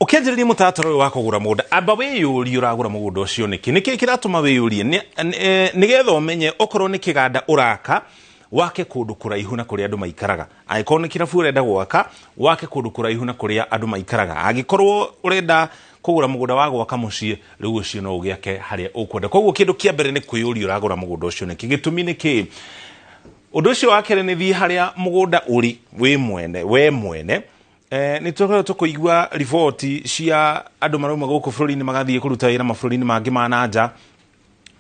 ukianjiriria mũtaratara uyu wa kũgũra mũgũnda amba wĩyũrie ũragũra mũgũnda ũcio nĩkĩ kĩratũma wĩyũrie nĩgetha ũmenye okorwo nĩ kĩganda ũraka wake kũndũ kũraihu na kũrĩa andũ maikaraga, angĩkorwo nĩ kĩrabu ũrenda gwaka wake kũndũ kũraihu na kũrĩa andũ maikaraga, angĩkorwo ũrenda kũgũra mũgũnda wa gwaka mũciĩ rĩu ũcio no ũgĩake harĩa ũkwenda. Koguo kĩndũ kĩa mbere nĩ kwĩyũria ũragũra mũgũnda ũcio nĩkĩ, gĩtũmi nĩkĩ. Ũndũ ũcio wa kerĩ nĩ thiĩ harĩa mũgũnda ũrĩ we mwene ni tokoro tukuigua riboti cia andu marauma guku bururi-ini magathie kuruta wira mabũrũri-inĩ mangĩ ma nanja,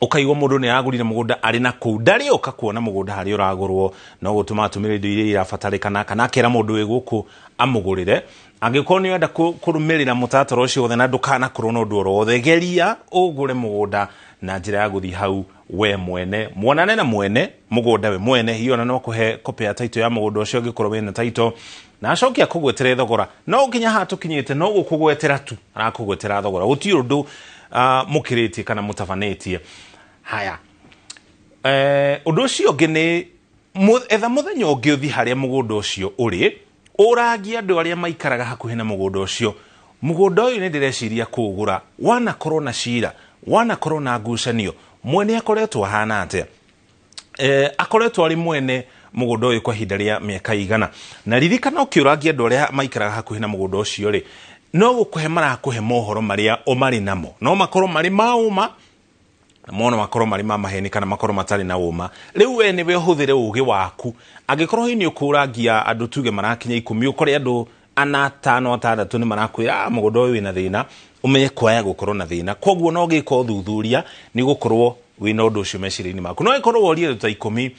ukaigua mundu ni agurire mugunda ari na kuu ndari uka kuona mugunda hari uragurwo no gutuma atumire indo iria irabatarikana kana akera mundu wi guku amugurire. Angikorwo ni wenda kurumirira mũtaratara ucio wothe na ndukana korwo no ndu wothe geria ugure mugunda na njira ya guthi hau we mwene mwonane na mwene mugunda we mwene hiyo na no kuhe kopi ya taito ya mugunda ucio ngikorwo wina taito na acokia kugwetera thogora no nginya hatukinyite no gukugwetera tu arakugwetera thogora guti undu mukiriti kana mutafanetie. Haya undu ucio ngene etha muthenya ungi uthi haria mugunda ucio uri urangia andu aria maikaraga hakuhi na mugunda ucio mugunda uyu ni ndireciria kugura wana korwo na shira wana korwo na ngucanio mwene akoretwo hana atia akoretwo ari mwene mugunda uyu kwa ihinda ria miaka igana na ririkana ukiurangia andu aria maikaraga hakuhi na mugunda ucio ri no gukuhe marakuhe mohoro maria umari namo no makorwo mari mauma mono makorwo mari maheni kana makorwo matari na uma. Riu we ni we huthire ugi waku angikorwo hini ukurangia andu tuge marakinya 10 ukore andu 4 5 6 ni marakwira mugunda uyu wina thina umenye kwaya gukorwo na thina. Koguo no gika uthuthuria ni gukorwo wina undu ucio meciria-ini maku no ikorwo worie ta 10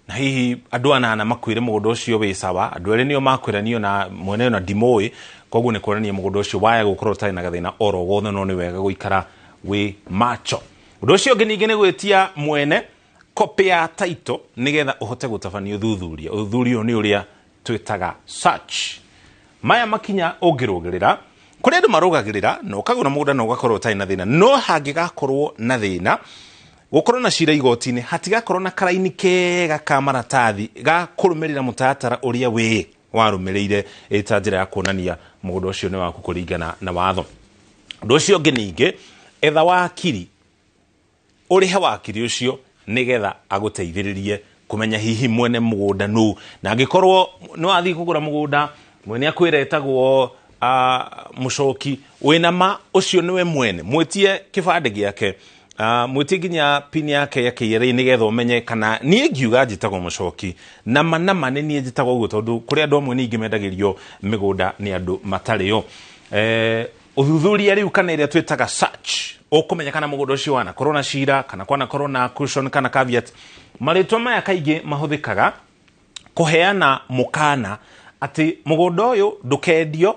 na hihi andu 8 makwire mugunda ucio wi sawa andu eri nio makwiranio na mwene na dimoi. Koguo ni kuonania mugunda ucio waya gukorwo tari na gathina oro wothe no ni wega guikara wi macho. Undu ucio ngingi ni gwetia mwene kopi ya taito nigetha uhote gutabanio uthuthuria ni uria twitaga search. Maya makinya ungirugirira kuri andu marugagirira no kagura mugunda no gakorwo tari na thina no hangigakorwo na thina gukorwo na cira igoti-ini hatigakorwo na karaini kega ka maratathi ga kurumirira mũtaratara uria we warumirire eta njira ya kuonania mugunda ucio ni waku kuringana na watho. Undu ucio ngingi etha wakiri urihe wakiri ucio nigetha aguteithiririe kumenya hihi mwene mugunda nu na angikorwo no athi kugura mugunda mwene akwira etagwo mucoki wina ma ucio niwe mwene mwetie kibande giake mwetie nginya pin yake ya KRA nigetha umenye kana nie ngiuga njitagwo mucoki na manama ni nie njitagwo uguo tondu kuri andu amwe ningi mendagirio migunda ni andu matari yo. Uthuthuria riu kana iria twitaga search ukumenya kana mugunda ucio wana corona shira kana kwana corona cushion kana caveat maritwa maya kaingi mahuthikaga kuheana mukana ati mugunda uyu ndukendio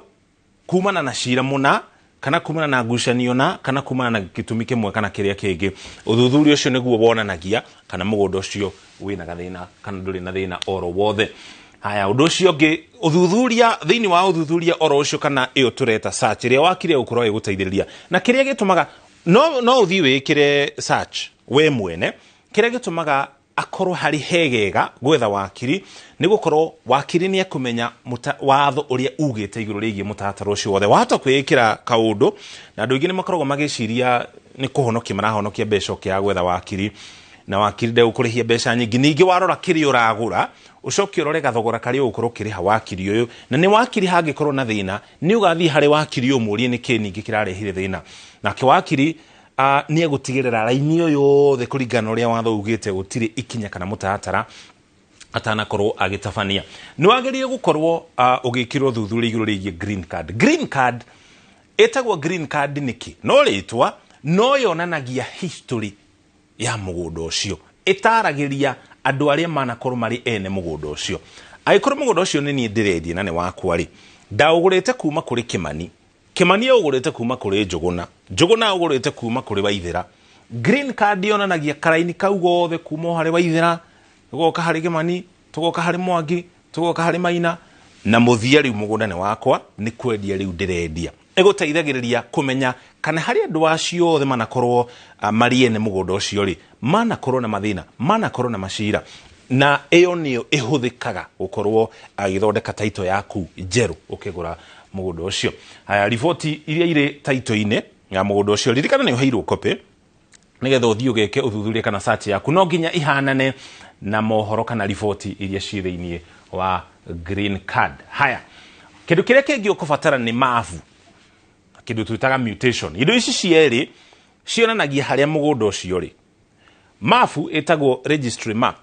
kumana na shira muna kana kumana na ngucanio na kana kumana na gitumi kimwe kana kiria kingi. Uthuthuria ucio niguo wonanagia kana mugunda ucio wina gathina kana nduri na thina oro wothe. haya undu ucio ngi uthuthuria thiini wa uthuthuria oro ucio kana iyo tureta search ria wakire ukorwo iguteithiriria na kiria gitumaga no uthi wikire search we mwene kiria gitumaga akorwo hari hegega gwetha wakiri ni gukorwo wakiri ni akumenya watho uria ugite iguru rigi mũtaratara ucio wothe wahota kwikira kaundu na andu ingi ni makoragwo magiciria ni kuhonokia marahonokia mbeca kia gwetha wakiri na wakiri nde ukurihia mbeca nyingi ningi warora kiri uragura ucoki urore gathogora kari ukorwo kiriha wakiri uyu na ni wakiri hangikorwo na thina ni ugathi hari wakiri umurie ni ki ningi kirarehire thina na ki wakiri ni egutigirira raini uyu the kuringana uria watho ugite gutiri ikinya kana mũtaratara atanakorwo agitabania ni wagerie gukorwo ugikirwo thuthuri iguru rigi green card etagwo green card niki no ritwa no yonanagia history ya mũgũnda ucio itaragiria andu aria manakorwo mari ene mũgũnda ucio aikorwo mũgũnda ucio ni nie ndirendi na ni wakwa ri ndaugurite kuma kuri Kimani ugurite kuma kuri Njuguna ugurite kuma kuri Waithira green card yonanagia karaini kau gothe kuma hari Waithira tugoka hari Kimani tugoka hari Mwangi tugoka hari Maina na muthia riu mũgũnda ni wakwa ni kwendia riu ndirendia eguteithagiriria kumenya kana hari andu acio othe manakorwo mariene mũgũnda ucio ri manakorwo na mathina manakorwo na mashira na iyo niyo ihuthikaga gukorwo agithondeka taito yaku njeru ukigura mũgũnda ucio haya riboti iria ire taito-ine ya mũgũnda ucio ririkana ni uheirwo copy nigetha uthii ugeke uthuthuria kana search yaku no nginya ihanane na mohoro kana riboti iria ci thiini wa green card haya kindu kiria kingi ukubatara ni mafu kindu twitaga mutation indo ici cieri cionanagia haria mũgũnda ucio ri mafu etagwo registry map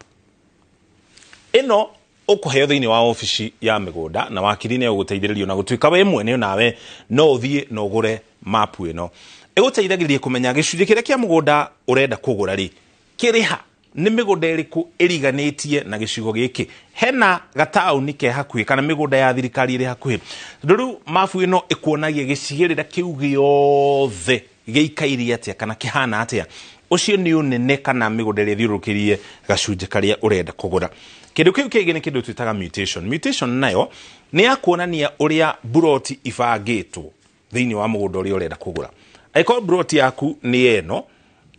ino ukuheo thiini wa ofisi ya migunda na wakiri ni uguteithiririo na gutwika we mwene nawe no uthie no gure mapu ino eguteithagiriria kumenya gicunjĩ kiria kia mugunda urenda kugura ri kiriha ni migunda iriku iriganitie na gicigo giki hena gatauni ke hakuhi kana migunda ya thirikari iri hakuhi nduru mafu ino ikuonagia gicigirira kiu giothe giikairi atia kana kihana atia ucio ni unene kana migunda iri thiurukirie gacunjĩ karia urenda kugura kindu kiu kingi ni kindu twitaga mutation nayo ni ya kuonania uria buroti ibangitwo thiini wa mugunda uria urenda kugura aiko buroti yaku ni eno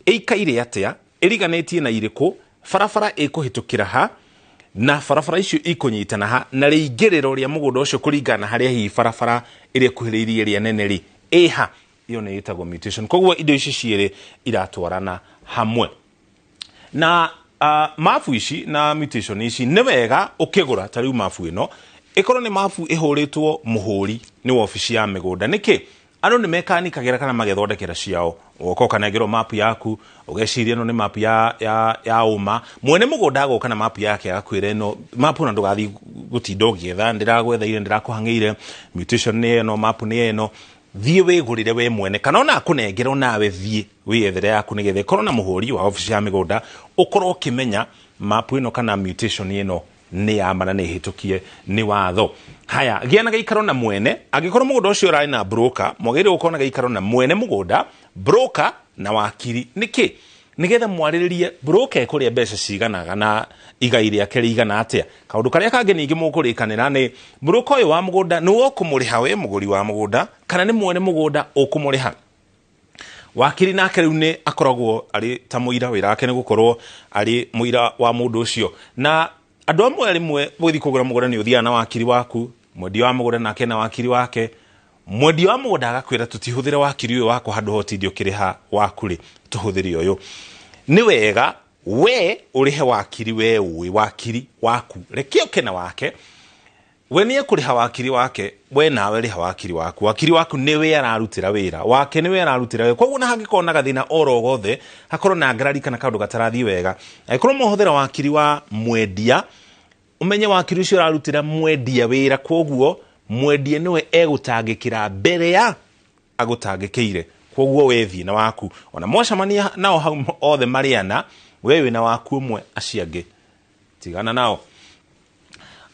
ikaire atia iriganitie na iriku farafara ikuhitukira ha na farafara icio ikunyitana ha na riingiriro ria mugunda ucio kuringana haria hi farafara iria kuhiriirie ria nene ri eha iyo ni itagwo mutation kogwo indo ici ciere iratwarana hamwe na mafu ici na mutation ici ni wega ukigura tariu mafu ino ikorwo ni mafu ihuritwo muhuri ni ofisi ya migunda niki andu ni mekanikagera kana magethondekera ciao uko kanegero mapu yaku ugeciria no ni mapu ya uma mwene mugunda agoka na mapu yake agakwira no mapu na ndugathi gutinda ugietha ndiragwetha ire ndirakuhangiire mutation ni eno mapu ni eno thie wigurire we mwene kana ona akunengera nawe thie wiyethere yaku nigethe korwo na muhuri wa ofisi ya migunda ukorwo kimenya mapu ino kana mutation ino ni amana ni hitukie ni watho haya giana gaikaro na mwene agikorwo mugunda ucio rai na broker mwagire ukona gaikaro na mwene mugunda broker na wakiri niki nigetha mwariririe broker ekuria mbeca ciganaga na igai riake rigana atia kaundu karia kangi ningi mukurikanira ni broker uyu wa mugunda ni ukumuriha we muguri wa mugunda kana ni mwene mugunda ukumuriha wakiri nake riu ni akoragwo ari ta muira wira wake ni gukorwo ari muira wa mundu ucio na andu amwe rimwe buthi kugura mugunda ni uthia na wakiri waku mwendia wa mugunda nake na wakiri wake mwendia wa mugunda agakwira tutihuthire wakiri uyu wako handu hotindio kiriha waku ri tuhuthire uyu ni wega we urihe wakiri we uwi wakiri waku rekio kena wake we ni ekuriha wakiri wake we nawe riha wakiri waku ni we ararutira wira wake ni we ararutira wira koguo na hangikona gathina oro gothe hakorwo na ngarari kana kaundu gatarathi wega aikorwo muhuthira wakiri wa mwendia umenye wakiri ucio ararutira mwendia wira koguo mwendia niwe egutangikira mbere ya agutangikiire koguo wethi na waku ona mwacamania nao hau othe mariana wewe na waku umwe aciange tigana nao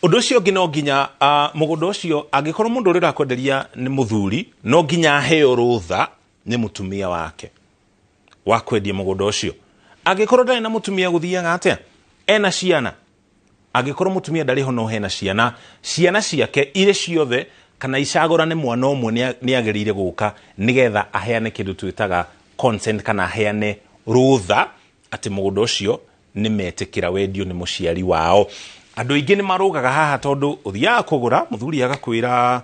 undu ucio ngi no nginya mugunda ucio angikorwo mundu uri rakwenderia ni muthuri no nginya heo rutha ni mutumia wake wakwendia mugunda ucio angikorwo ndari na mutumia guthiaga atia ena ciana agikorwo mutumia ndari ho no hena ciana ciake ire ciothe kana icagorane mwana omwe ni agerire guka nigetha aheane kindu twitaga consent kana aheane rutha ati mugunda ucio ni metekira wendio ni muciari wao. Andu ingi ni marugaga haha tondu uthia kugura muthuri agakwira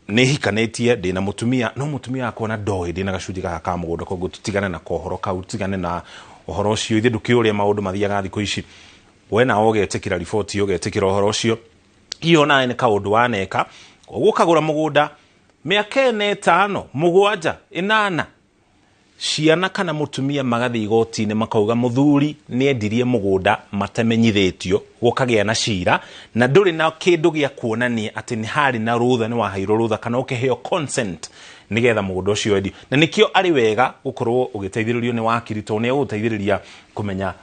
ni hikanetie ndina mutumia no mutumia akona ndoi ndina gacunji ka mugunda koguo tutigane na kohoro kau tutigane na uhoro ucio ithe ndukiuria maundu mathiaga thiko ici wena ogetekira riboti ogetekira uhoro ucio iyo nae ni kaundu waneka koguo kagura mugunda miaka 5 7 8 ciana kana mutumia magathi igoti-ini makauga muthuri ni endirie mugunda matamenyithitio gukagia na cira na nduri na kindu gia kuonania ati ni hari na rutha ni wahairo rutha kana ukiheo consent nigetha mugunda ucio endio na nikio ari wega gukorwo ugiteithiririo ni wakiri to ni uguteithiriria kumenya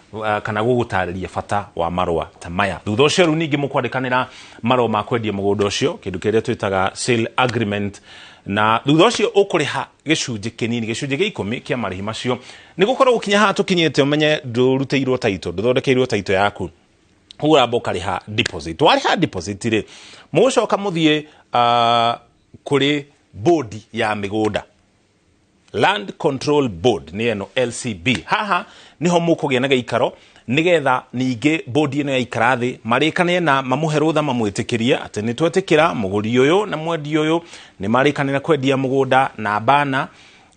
kana gugutariria bata wa marwa ta maya thutha ucio ru ningi mukwandikanira marwa ma kwendia mugunda ucio kindu kiria twitaga sale agreement na thutha ucio ukuriha gicunji kinini gicunji gia 10 kia marihi macio ni gukorwo gukinya ha tukinyete umenye nduruteirwo taito nduthondekeirwo taito yaku hura bokariha deposit wariha deposit ri mugucoka muthie kuri board ya migunda Land Control Board ni eno LCB haha niho mukugia na giikaro nigetha ninge board ino ya ikarathi marikane na mamuherutha mamwitikiria ati ni twetikira muguri uyu na mwendi uyu ni marikanira kwendia mugunda na bana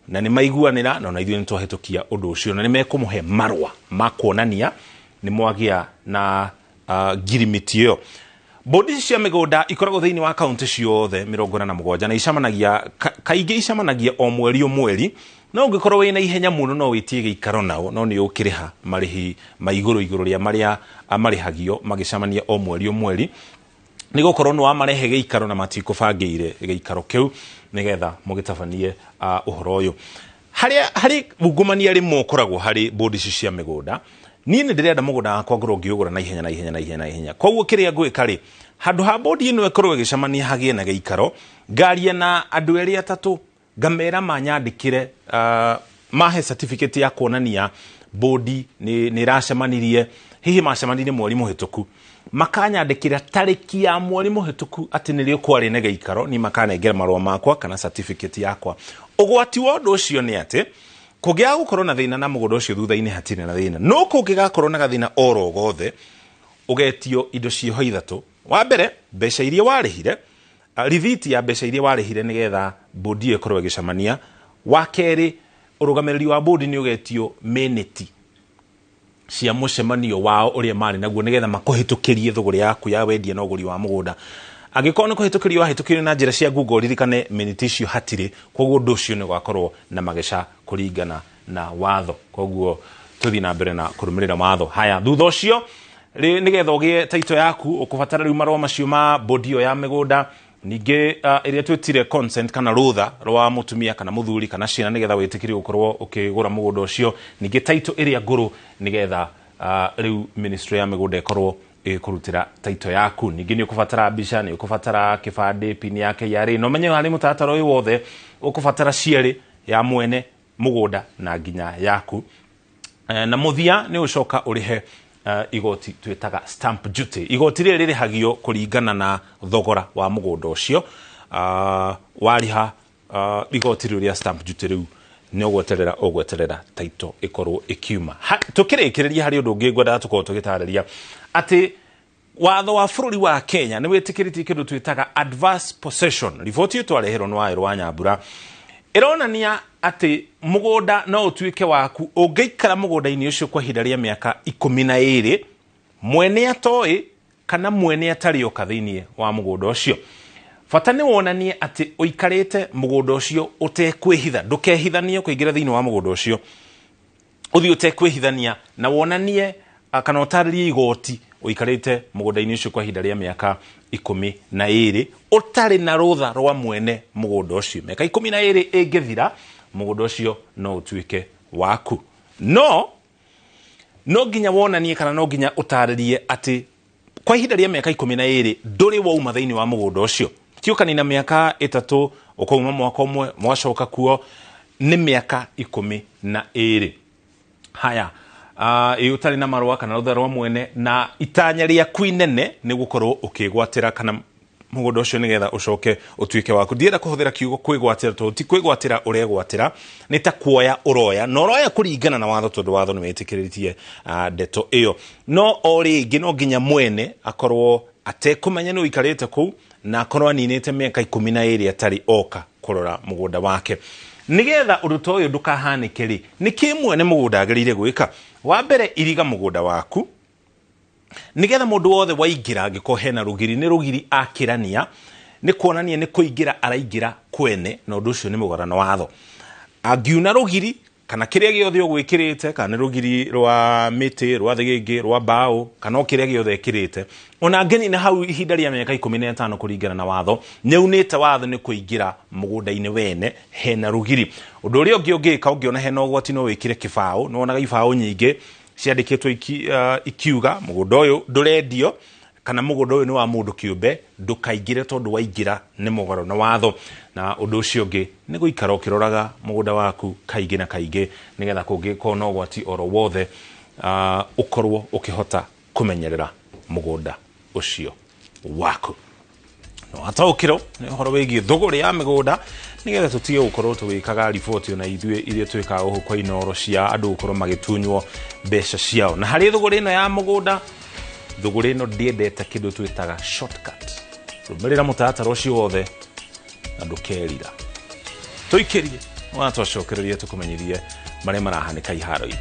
na ni maiguanira na ithuĩ nitwahitukia undu ucio na ni mekumuhe marwa makuonania ni mwagia na girimiti yo. Bodi cia migunda ikoragwo thiini wa county ciothe 47 na icamanagia kaingi icamanagia o mweri no ungikorwo wina ihenya muno no witie giikaro nao no ni ukiriha marihi maiguru ria maria amarihagio magicamania o mweri ni gukorwo no amarehe giikaro na matikubangire giikaro kiu nigetha mugitabanie uhoro uyu hari ungumania rimwe ukoragwo hari bodi cia migunda ni ndirenda mugunda wakwa ngoro ngiugura na ihenya koguo kiria ngwika ri handu ha bodi ino ekorwo igicamania hagie na giikaro ngaria na andu eri atatu ngamera manyandikire mahe certificate ya kuonania bodi ni racemanirie hihi macemanirie mweri muhituku makanyandikira tariki ya mweri muhituku ati nirio kwari na giikaro ni makanengera marwa makwa kana certificate yakwa ugwati wa undu ucio ni ati kugia gukorwo na thina na mugunda ucio thutha-ini hatire na thina no kungigakorwo na gathina oro gothe ugetio indo cioho ithatu wa mbere mbeca iria warihire rithiti ya mbeca iria warihire nigetha bodi ikorwo igicamania wa keri urugamiriri wa bodi ni ugetio minute cia mucemanio wao uria mari naguo nigetha makuhitukirie thuguri yaku ya wendia na uguri wa mugunda agikorwo ni kuhitukirio wahitukirio na njira cia Google ririkane minute icio hatire koguo ndu ucio ni gwakorwo na mageca kuringana na watho koguo tuthi na mbere na kurumirira watho haya thutha ucio nigetha ugie taito yaku ukubatara riu marwa macio ma bodi yo ya migunda ninge iria twitire consent kana rutha rwa mutumia kana muthuri kana ciana nigetha witikirio gukorwo ukigura mugunda ucio ninge taito iria nguru nigetha riu ministry ya migunda ikorwo kurutira taito yaku ninge ni ukubatara mbica ni ukubatara kibande pin yake yari no menye hari mũtaratara uyu wothe ukubatara cieri ya mwene mugunda na nginya yaku na muthia ni ucoka urihe igoti twitaga stamp duty igoti riri rihagio kuringana na thogora wa mugunda ucio wariha igoti riria stamp duty riu ni ogweterera taito ikorwo ikiuma tukirikiria hari undu ungi ngwenda tukorwo tugitariria ati watho wa bururi wa Kenya ni witikiritie kindu twitaga adverse possession riboti twareherwo no airo wa Nyambura ironania ati mugunda no utuike waku ungeikara mugunda-ini ucio kwa ihinda ria miaka 12 mwene atoi kana mwene atari oka thiini wa mugunda ucio fata ni wonanie ati uikarite mugunda ucio utekwihitha ndukehithanie kuingira thiini wa mugunda ucio uthi utekwihithania na wonanie kana utaririe igoti uikarite mugunda-ini ucio kwa ihinda ria miaka 12 utari na rutha rwa mwene mugunda ucio miaka 12 ingithira mugunda ucio no utuike waku no nginya wonanie kana no nginya utaririe ati kwa ihinda ria miaka 12 nduri wauma thiini wa mugunda ucio tiukanina miaka 3 ukauma mwaka umwe mwacoka kuo ni miaka 12 haya utari na marua kana rutha rwa mwene na itanya rĩaku inene nĩ gũkorwo ũkĩgwatĩra kana mũgũnda ũcio nĩgetha ũcoke ũtuĩke waku. Ndienda kũhũthĩra kiugo kwĩgwatĩra tondũ ti kwĩgwatĩra ũregwatĩra, nĩ ta kuoya ũroya na ũroya kũringana na watho tondũ watho nĩ wĩtĩkĩrĩtie ndeto ĩyo. No o rĩngĩ no nginya mwene akorwo atekũmenya nĩ ũikarĩte kũu na akorwo aninĩte mĩaka 12 atarĩ oka kũrora mũgũnda wake. Nigetha ũndũ ta ũyũ ndũkahanĩke rĩ, nĩ kĩ mwene mũgũnda agĩrĩire gwĩka? Wa mbere, iriga mũgũnda waku nigetha mũndũ wothe waingĩra angĩkorwo hena rũgiri, nĩ rũgiri akĩrania, nĩ kuonania nĩ kũingĩra araingĩra kwene, na ũndũ ũcio nĩ mũgarũ na watho. Angiuna rũgiri kana kĩrĩa gĩothe ũgwĩkĩrĩte, kana nĩ rũgiri rwa mĩtĩ, rwa thĩgĩngĩ, rwa mbaũ, kana kĩrĩa gĩothe ekĩrĩte, ona ngeni na hau ihinda rĩa mĩaka 15 kũringana na watho, nĩaunĩte watho nĩ kũingĩra mũgũnda-inĩ wene hena rũgiri. Ũndũ ũrĩa ũngĩ ũngĩka ũngĩona hena ũgwati no wĩkĩre kĩbaũ. Nĩ wonaga ibaũ nyingĩ ciandĩkĩtwo ikiuga mũgũnda ũyũ ndũrendio kana mũgũnda ũyũ nĩ wa mũndũ kĩũmbe, ndũkaingĩre tondũ waingĩra nĩ mũgarũ na watho. Na ũndũ ũcio ũngĩ nĩ gũikara ũkĩroraga mũgũnda waku kaingĩ na kaingĩ nĩgetha kũngĩkorwo na ũgwati oro wothe ũkorwo ũkĩhota kũmenyerera mũgũnda ũcio waku. No ataũkĩrwo nĩ ũhoro wĩgiĩ thũgũrĩ ya mĩgũnda nĩgetha tũtige gũkorwo tũgĩkaga riboti ona ithuĩ iria twĩkaga gũkũ kwa inoro cia andũ gũkorwo magĩtunywo mbeca ciao. Na harĩ thũgũrĩ ĩno ya mũgũnda, thũgũrĩ ĩno ndĩendete kĩndũ twĩtaga shortcut. Rũmĩrĩra mũtaratara ũcio wothe na ndũkerira. Tũikĩrie ona twacokererie tũkũmenyithie marĩa marahanĩka iharo-inĩ.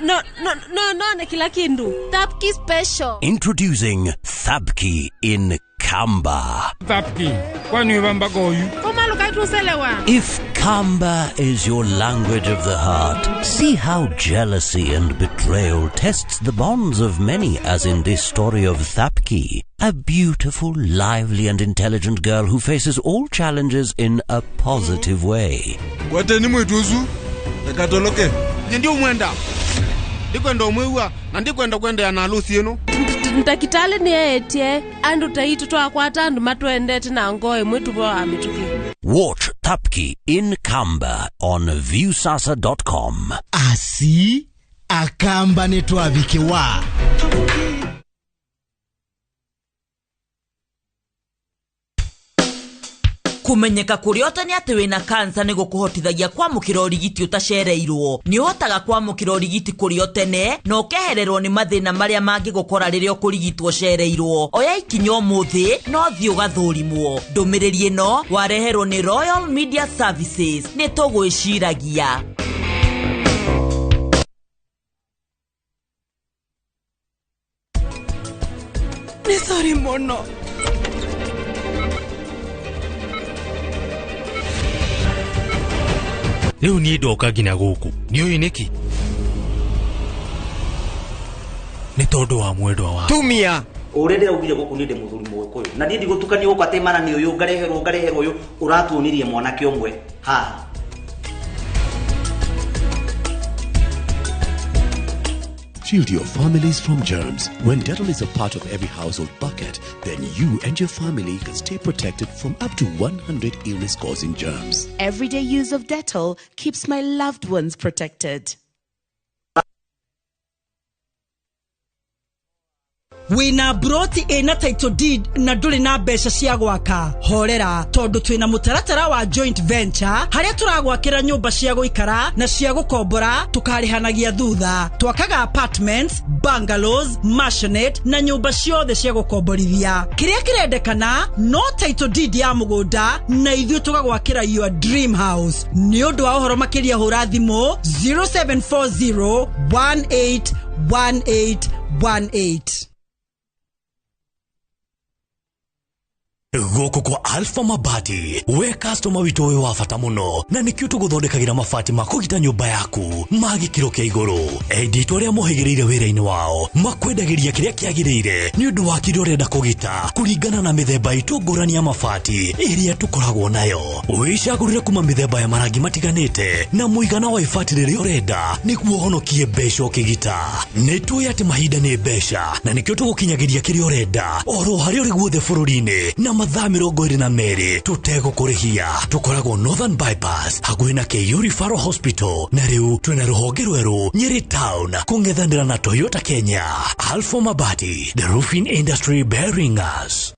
No, kila kindu. Thapki special. Introducing Thapki in Kamba. Thapki. Kwani wamba goyu? Koma lukaitu selewa. If Kamba is your language of the heart, see how jealousy and betrayal tests the bonds of many, as in this story of Thapki, a beautiful, lively and intelligent girl who faces all challenges in a positive way. Wateni mwetuzu? Ekatoloke. Ndio mwenda. Ndikwenda umwewa na ndikwenda kwenda ya naluthi eno. Ntakitale ni etie andu taitu twakwata andu matwendete na ngoe mwetu bwa amituki. Watch Thapki in Kamba on viewsasa.com. Asi akamba netwabikewa. Kumenyeka kuriota ni ati wina kansa ni gukuhotithagia kwamukira urigiti utacereirwo. Ni uhotaga kwamukira urigiti kurio tene na ukehererwo ni mathina maria mangigukora riria ukurigitwo cereirwo. Oya ikinya umuthi no thii ugathurimwo. Ndumiriri ino wareherwo ni Royal Media Services. Ni tugwiciragia. Ni sorry mono. Leo ni ndoka nginya guku ni uyu niki ni tondu wa mwendwa wa tumia urende ugire guku ni ndi muthuri mweko uyu na ndi gutukania guku atemana ni uyu ngareherwo uyu uratuonirie mwanake umwe ha. Shield your families from germs. When Dettol is a part of every household bucket, then you and your family can stay protected from up to 100 illness-causing germs. Everyday use of Dettol keeps my loved ones protected. Wina broti ena title deed na nduri na mbeca cia gwaka horera tondu twina mũtaratara wa joint venture haria turagwakira nyumba cia guikara na cia gukombora tukarihanagia thutha twakaga apartments, bungalows, mansionette na nyumba ciothe cia gukomborithia. Kiria kirendekana no title deed ya mũgũnda na ithuĩ tugagwakira your dream house. Ni undu wa uhoro makiria hura thimu 0740 181818. Goko kwa Alpha Mabati, we customer witu we wa bata muno, na nikio tuguthondekagira mabati ma kugita nyumba yaku magi kiro kia iguru. Edito ria mohigireire wira-ini wao makwendagiria kiria kiagirire ni undu wa kiria urenda kugita kuringana na mithemba itu ngurani ya mabati iria tukoragwo nayo. Wicagurire kuma mithemba ya marangi matiganite na muigana wa ibati riria urenda niguo honokie mbeca ukigita. Nitui ati mahinda ni mbeca na nikio tugukinyagiria kiria urenda oro haria uri guothe bururi-ini na mathaa 22 tutegũkũrĩhia. Tukoragwo Northern Bypass hakuhĩ na KU Referral Hospital, na rĩu twĩna rũhonge rwerũ Nyeri Town kũng'ethanĩra na Toyota Kenya. Alpha Mabati, the roofing industry bearing us.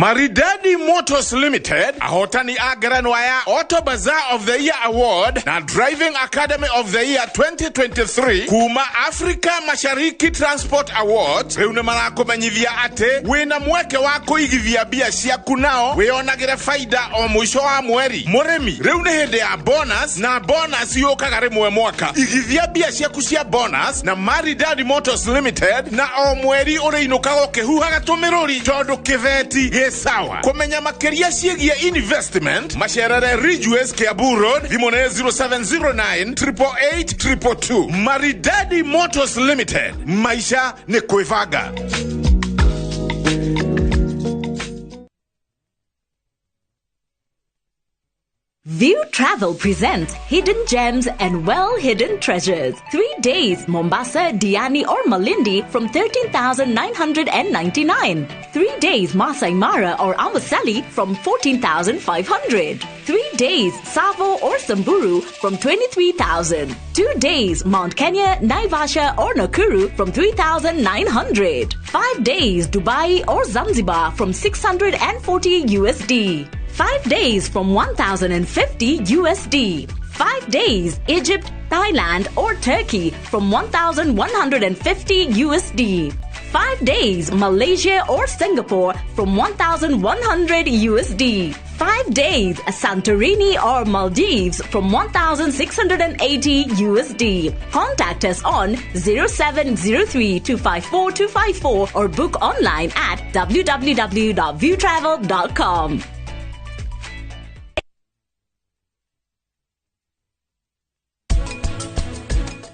Maridadi Motors Limited, ahotani agaranwa ya Auto Bazaar of the Year Award na Driving Academy of the Year 2023 kuma Africa Mashariki Transport Awards. Reune marako menyithia ate wina mweke wako igithia bia ciaku nao wionagire faida o mwisho wa mweri. Murimi reune hende ya bonus na bonus yokaga rimwe mwaka. Igithia bia ciaku cia bonus na Maridadi Motors Limited na o mweri uriinukaga ukihuhaga tumiruri tondu kiveti sawa. Kumenya makeria ciegie investment macerere Ridgeways Kiambu Road thimone 0709 888 222. Maridadi Motors Limited, maisha ni kwivanga. View Travel presents Hidden Gems and Well-Hidden Treasures. 3 days, Mombasa, Diani or Malindi from 13,999. 3 days, Masai Mara or Amboseli from 14,500. 3 days, Savo or Samburu from 23,000. 2 days, Mount Kenya, Naivasha or Nakuru from 3,900. 5 days, Dubai or Zanzibar from 640 USD. 5 days from 1,050 USD. 5 days, Egypt, Thailand or Turkey from 1,150 USD. 5 days, Malaysia or Singapore from 1,100 USD. 5 days, Santorini or Maldives from 1,680 USD. Contact us on 0703 254 254 or book online at www.viewtravel.com.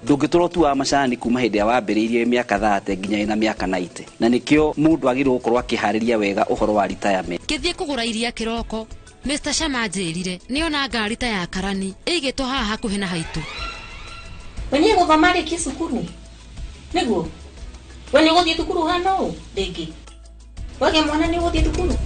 Ndũngĩtũra tu wa macani kuma hĩndĩ ya wambĩrĩirie mĩaka 30 nginya na mĩaka 90 na nĩkĩo mũndũ agĩrĩirwo gũkorwo akĩharĩria wega ũhoro wa retirement. Ngĩthiĩ kũgũra iria kĩroko Mr. Shama njĩrire nĩona ngari ta ya karani ĩigĩtwo haha hakuhĩ na haitũ. We nĩ gũthoma rĩki cukuru nĩguo we nĩ gũthiĩ thukuru hana ũũ rĩngĩ wage mwana nĩ gũthiĩ thukuru.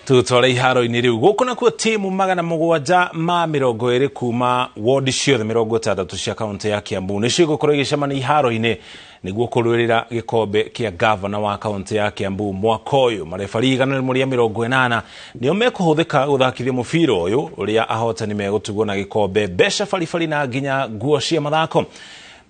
Tutwara iharo-ini riu guku nakuo timu 720 kuma ward ciothe 60 cia kaunti ya Kiambu nicio gukorwo igicemania iharo-ini niguo kurwirira gikombe kia governor wa kaunti ya Kiambu mwaka uyu. Marefari igana rimwe ria 80 nio mekuhuthika guthakithia mubira uyu uria ahotani megutugwo na gikombe besha farifari na nginya nguo cia mathako.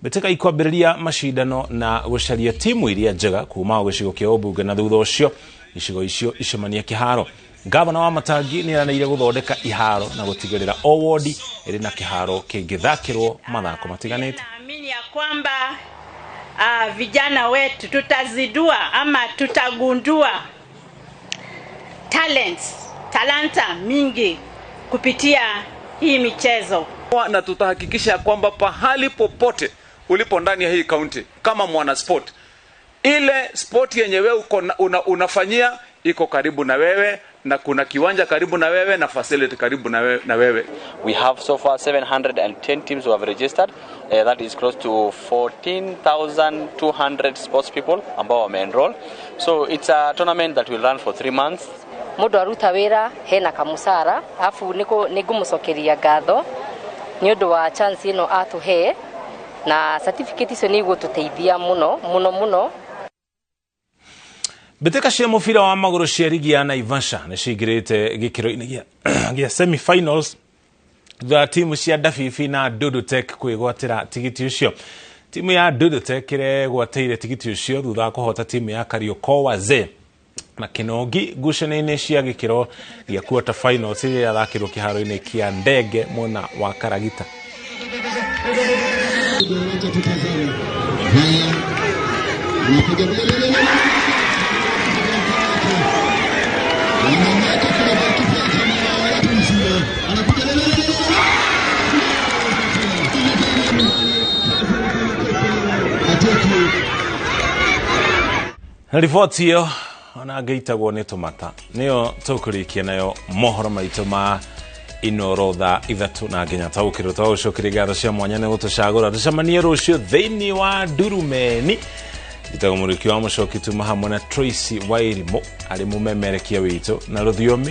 Beteka ikwambiriria mashindano na gucaria timu iria njega kuma gicigo kia Ubunge na thutha ucio icigo icio icemania kiharo. Gavana wa Matangi ni anaire guthondeka iharo na gutigirira o ward iri na kiharo kingithakirwo mathako matiganite. Naamini ya kwamba vijana wetu tutazidua ama tutagundua talanta mingi kupitia hii michezo, na tutahakikisha kwamba pahali popote ulipo ndani ya hii kaunti kama mwana sport, ile sport yenye wewe unafanyia iko karibu na wewe na kuna kiwanja karibu na wewe na facility karibu na wewe. We have so far 710 teams who have registered. That is close to 14,200 sports people ambao wame-enroll. So it's a tournament that will run for 3 months. Mundu aruta wira hena kamusara afu nigumucokeria ngatho ni undu wa chance ino atuhe na certificate icio ni gututeithia muno. Beteka cia mubira wa maguru cia ligi ya Naivasha ni cingirite gikiro-ini gia semi-finals thutha timu cia Dafifi na Dudutek kwigwatira tigiti ucio. Timu ya Dudutek iregwateire tigiti ucio thutha kuhota timu ya Kariokoo ze na Kinogi ngucanio-inĩ cia gĩkĩro gĩa quarter finals iria yathakirwo kĩharo-inĩ kia ndege mwena wa Karagita. Riboti hiyo anangeitagwo nĩ tũmata nĩyo tũkũrĩkia nayo mohoro maitũ ma inoro thaa 3 na nginya taũkĩrwo twagucokeria ngatho cia mwanya nĩ gũtũcagũra tũcemanie rũciũ thĩinĩ wa Ndurumeni. Njĩtagwo mũrĩki wa mũcoki tuma hamwe na Tracy Wairimũ arĩ mũmemerekia witũ na rũthiomi